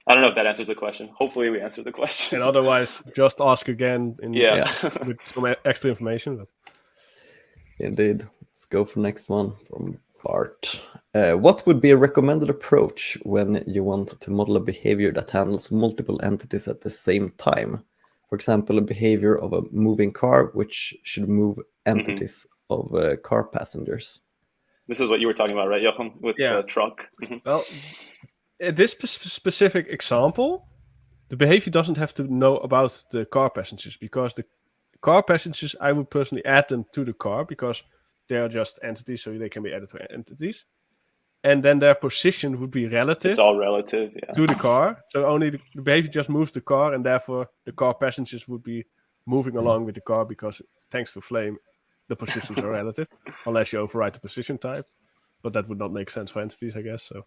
I don't know if that answers the question. Hopefully we answered the question. And otherwise, just ask again with some extra information. But... Indeed. Let's go for the next one from Bart. What would be a recommended approach when you want to model a behavior that handles multiple entities at the same time? For example, a behavior of a moving car, which should move entities of car passengers. This is what you were talking about, right, Jochum, with the truck? Well, in this specific example, the behavior doesn't have to know about the car passengers, because the car passengers, I would personally add them to the car because they are just entities, so they can be added to entities. And then their position would be relative. It's all relative, to the car. So only the behavior just moves the car, and therefore the car passengers would be moving along with the car, because thanks to Flame, the positions are relative, unless you override the position type. But that would not make sense for entities, I guess. So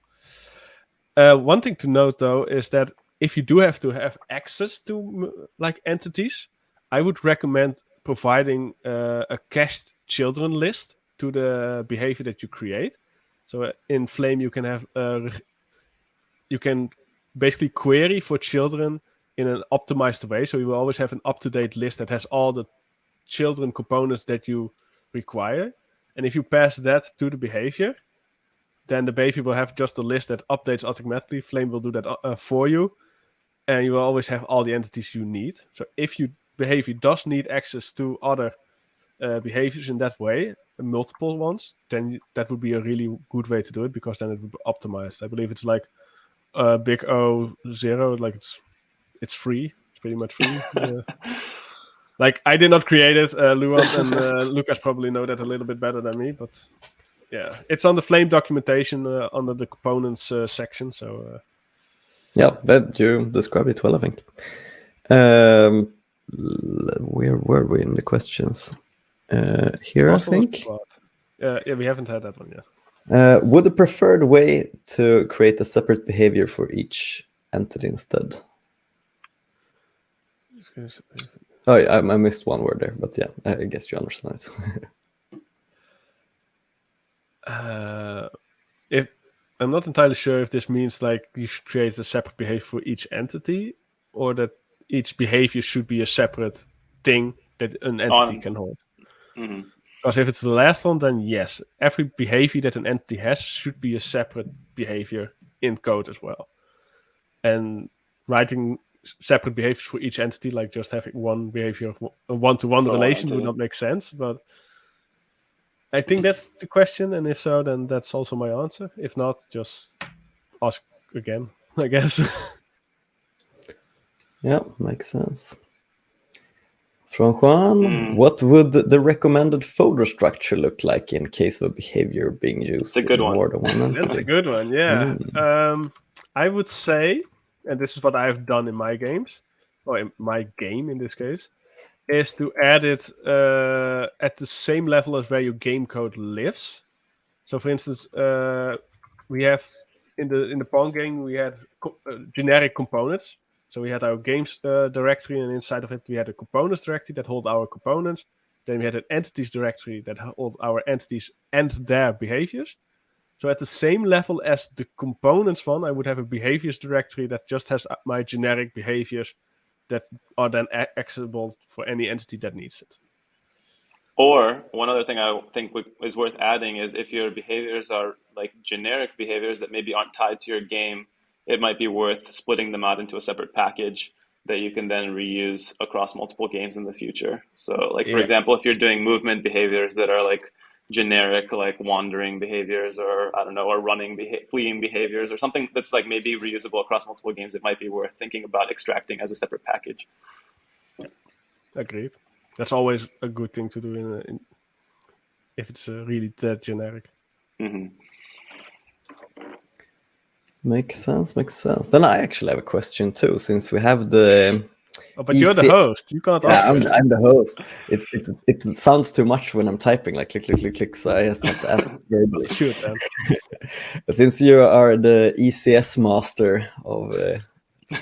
one thing to note, though, is that if you do have to have access to like entities, I would recommend providing a cached children list to the behavior that you create. So in Flame, you can have you can basically query for children in an optimized way. So you will always have an up-to-date list that has all the children components that you require. And if you pass that to the behavior, then the behavior will have just a list that updates automatically. Flame will do that for you. And you will always have all the entities you need. So if your behavior does need access to other behaviors in that way, multiple ones, then that would be a really good way to do it, because then it would be optimized. I believe it's like big O0, like it's free. It's pretty much free. Like I did not create it. Luan and Lucas probably know that a little bit better than me, but yeah, it's on the Flame documentation under the components section. So yeah, but you described it well, I think. Where were we in the questions? Here, I think. Yeah, we haven't had that one yet. Would the preferred way to create a separate behavior for each entity instead? Oh, yeah, I missed one word there, but yeah, I guess you understand it. If I'm not entirely sure if this means like you should create a separate behavior for each entity, or that each behavior should be a separate thing that an entity can hold. Because if it's the last one, then yes, every behavior that an entity has should be a separate behavior in code as well. And writing separate behaviors for each entity, like just having one behavior, a one-to-one relation, would not make sense. But I think that's the question, and if so, then that's also my answer. If not, just ask again, I guess. Yeah, makes sense. From Juan, what would the recommended folder structure look like in case of a behavior being used in more than one entity? That's a good one, yeah. I would say, and this is what I've done in my games, or in my game in this case, is to add it at the same level as where your game code lives. So, for instance, we have in the Pong game we had generic components. So we had our games directory, and inside of it we had a components directory that hold our components. Then we had an entities directory that hold our entities and their behaviors. So at the same level as the components one, I would have a behaviors directory that just has my generic behaviors that are then accessible for any entity that needs it. Or one other thing I think is worth adding is if your behaviors are like generic behaviors that maybe aren't tied to your game, it might be worth splitting them out into a separate package that you can then reuse across multiple games in the future. So like, for example, if you're doing movement behaviors that are like generic, like wandering behaviors, or I don't know, or fleeing behaviors, or something that's like maybe reusable across multiple games, it might be worth thinking about extracting as a separate package. Agreed. That's always a good thing to do if it's really that generic. Makes sense. Then I actually have a question too, since we have the. But you're the host. You can't ask. I'm the host. It sounds too much when I'm typing, like click, click, click, click. So I just have to ask verbally. Shoot, then. Since you are the ECS master of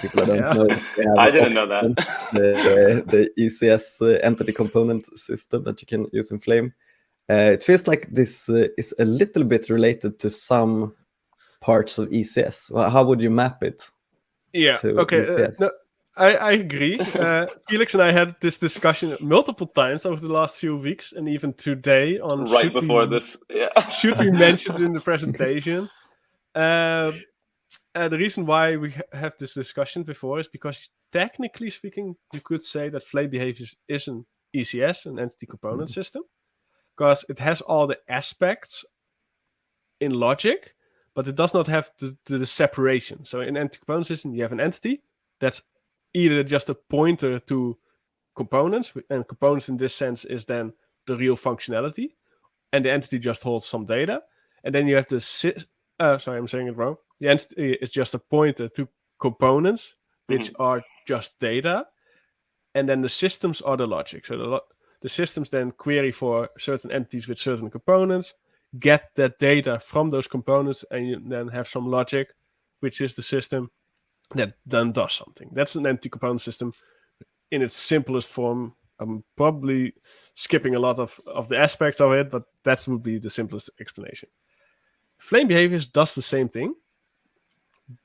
people that don't know, I didn't know that. the ECS entity component system that you can use in Flame. It feels like this is a little bit related to some parts of ECS. Well, how would you map it? Yeah. Okay. No, I agree. Felix and I had this discussion multiple times over the last few weeks, and even today on right before this. Yeah. Should we mention it in the presentation? The reason why we have this discussion before is because, technically speaking, you could say that Flame Behaviors is an ECS, an entity component system, because it has all the aspects in logic, but it does not have the separation. So in entity component system, you have an entity that's either just a pointer to components, and components in this sense is then the real functionality, and the entity just holds some data. And then you have the sorry, I'm saying it wrong. The entity is just a pointer to components, which are just data, and then the systems are the logic. So the systems then query for certain entities with certain components, get that data from those components, and you then have some logic, which is the system that then does something. That's an entity component system in its simplest form. I'm probably skipping a lot of the aspects of it, but that would be the simplest explanation. Flame Behaviors does the same thing,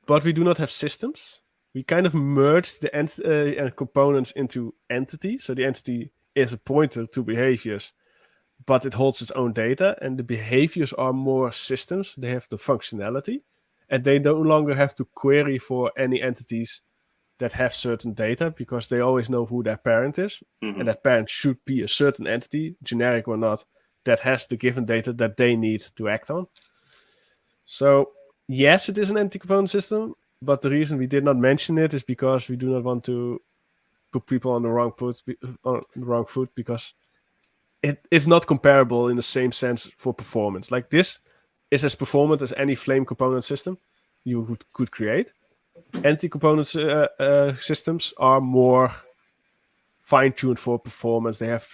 but we do not have systems. We kind of merge the components into entities. So the entity is a pointer to behaviors, but it holds its own data, and the behaviors are more systems. They have the functionality, and they no longer have to query for any entities that have certain data, because they always know who their parent is, and that parent should be a certain entity, generic or not, that has the given data that they need to act on. So yes, it is an entity component system, but the reason we did not mention it is because we do not want to put people on the wrong foot, because it's not comparable in the same sense for performance. Like, this is as performant as any Flame component system you could create. Entity component systems are more fine-tuned for performance. They have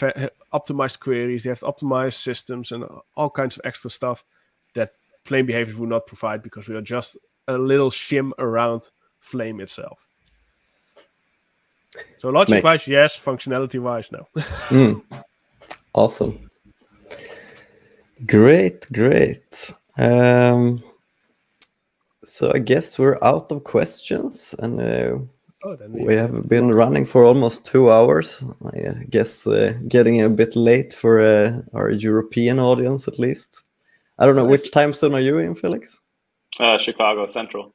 optimized queries, they have optimized systems, and all kinds of extra stuff that Flame Behaviors will not provide, because we are just a little shim around Flame itself. So logic-wise, yes. Functionality-wise, no. Awesome. Great. So I guess we're out of questions, and we have been running for almost 2 hours. I guess getting a bit late for our European audience, at least. I don't know, which time zone are you in, Felix? Chicago Central.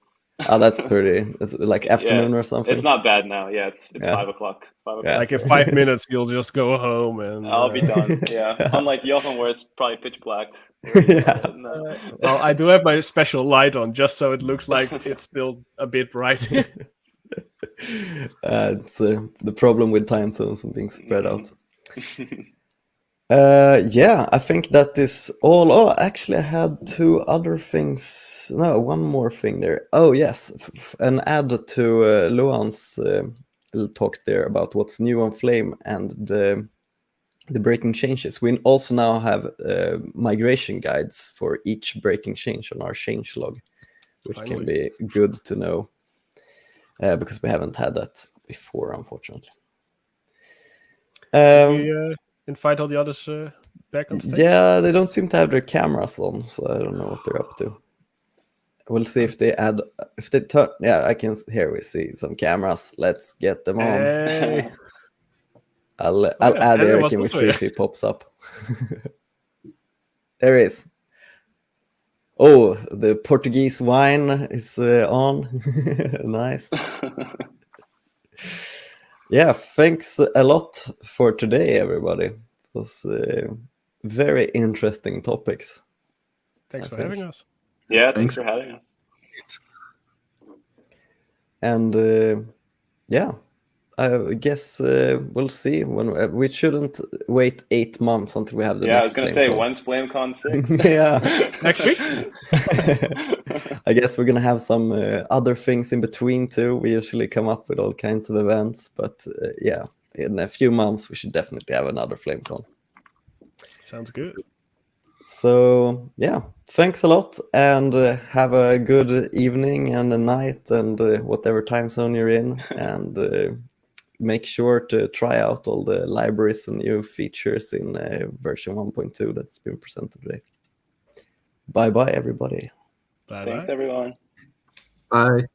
Oh, that's pretty. It's like afternoon or something. It's not bad now. Yeah, it's 5 o'clock. 5 o'clock. Yeah. Like in 5 minutes, you'll just go home and I'll be done. Yeah, unlike Jochum, where it's probably pitch black. Well, I do have my special light on, just so it looks like it's still a bit bright. It's the problem with time zones and being spread out. Yeah, I think that is all. Oh, actually, I had 2 other things. No, one more thing there. Oh, yes, an add to Luan's talk there about what's new on Flame and the breaking changes. We also now have migration guides for each breaking change on our change log, which can be good to know, because we haven't had that before, unfortunately. Invite all the others back on stage? Yeah, they don't seem to have their cameras on, so I don't know what they're up to. We'll see if they turn. Yeah, I can. Here we see some cameras. Let's get them on. Hey. I'll add Erick and we see if he pops up. There he is. Oh, the Portuguese wine is on. Nice. Yeah, thanks a lot for today, everybody. It was very interesting topics. Thanks for having us. Yeah, thanks for having us. And yeah, I guess we'll see when we shouldn't wait 8 months until we have the next. I was going to say, when's FlameCon 6? Yeah. Next week? I guess we're gonna have some other things in between too. We usually come up with all kinds of events, but yeah, in a few months we should definitely have another FlameCon. Sounds good. So yeah, thanks a lot, and have a good evening and a night and whatever time zone you're in, and make sure to try out all the libraries and new features in version 1.2 that's been presented today. Bye bye, everybody. Thanks, everyone. Bye.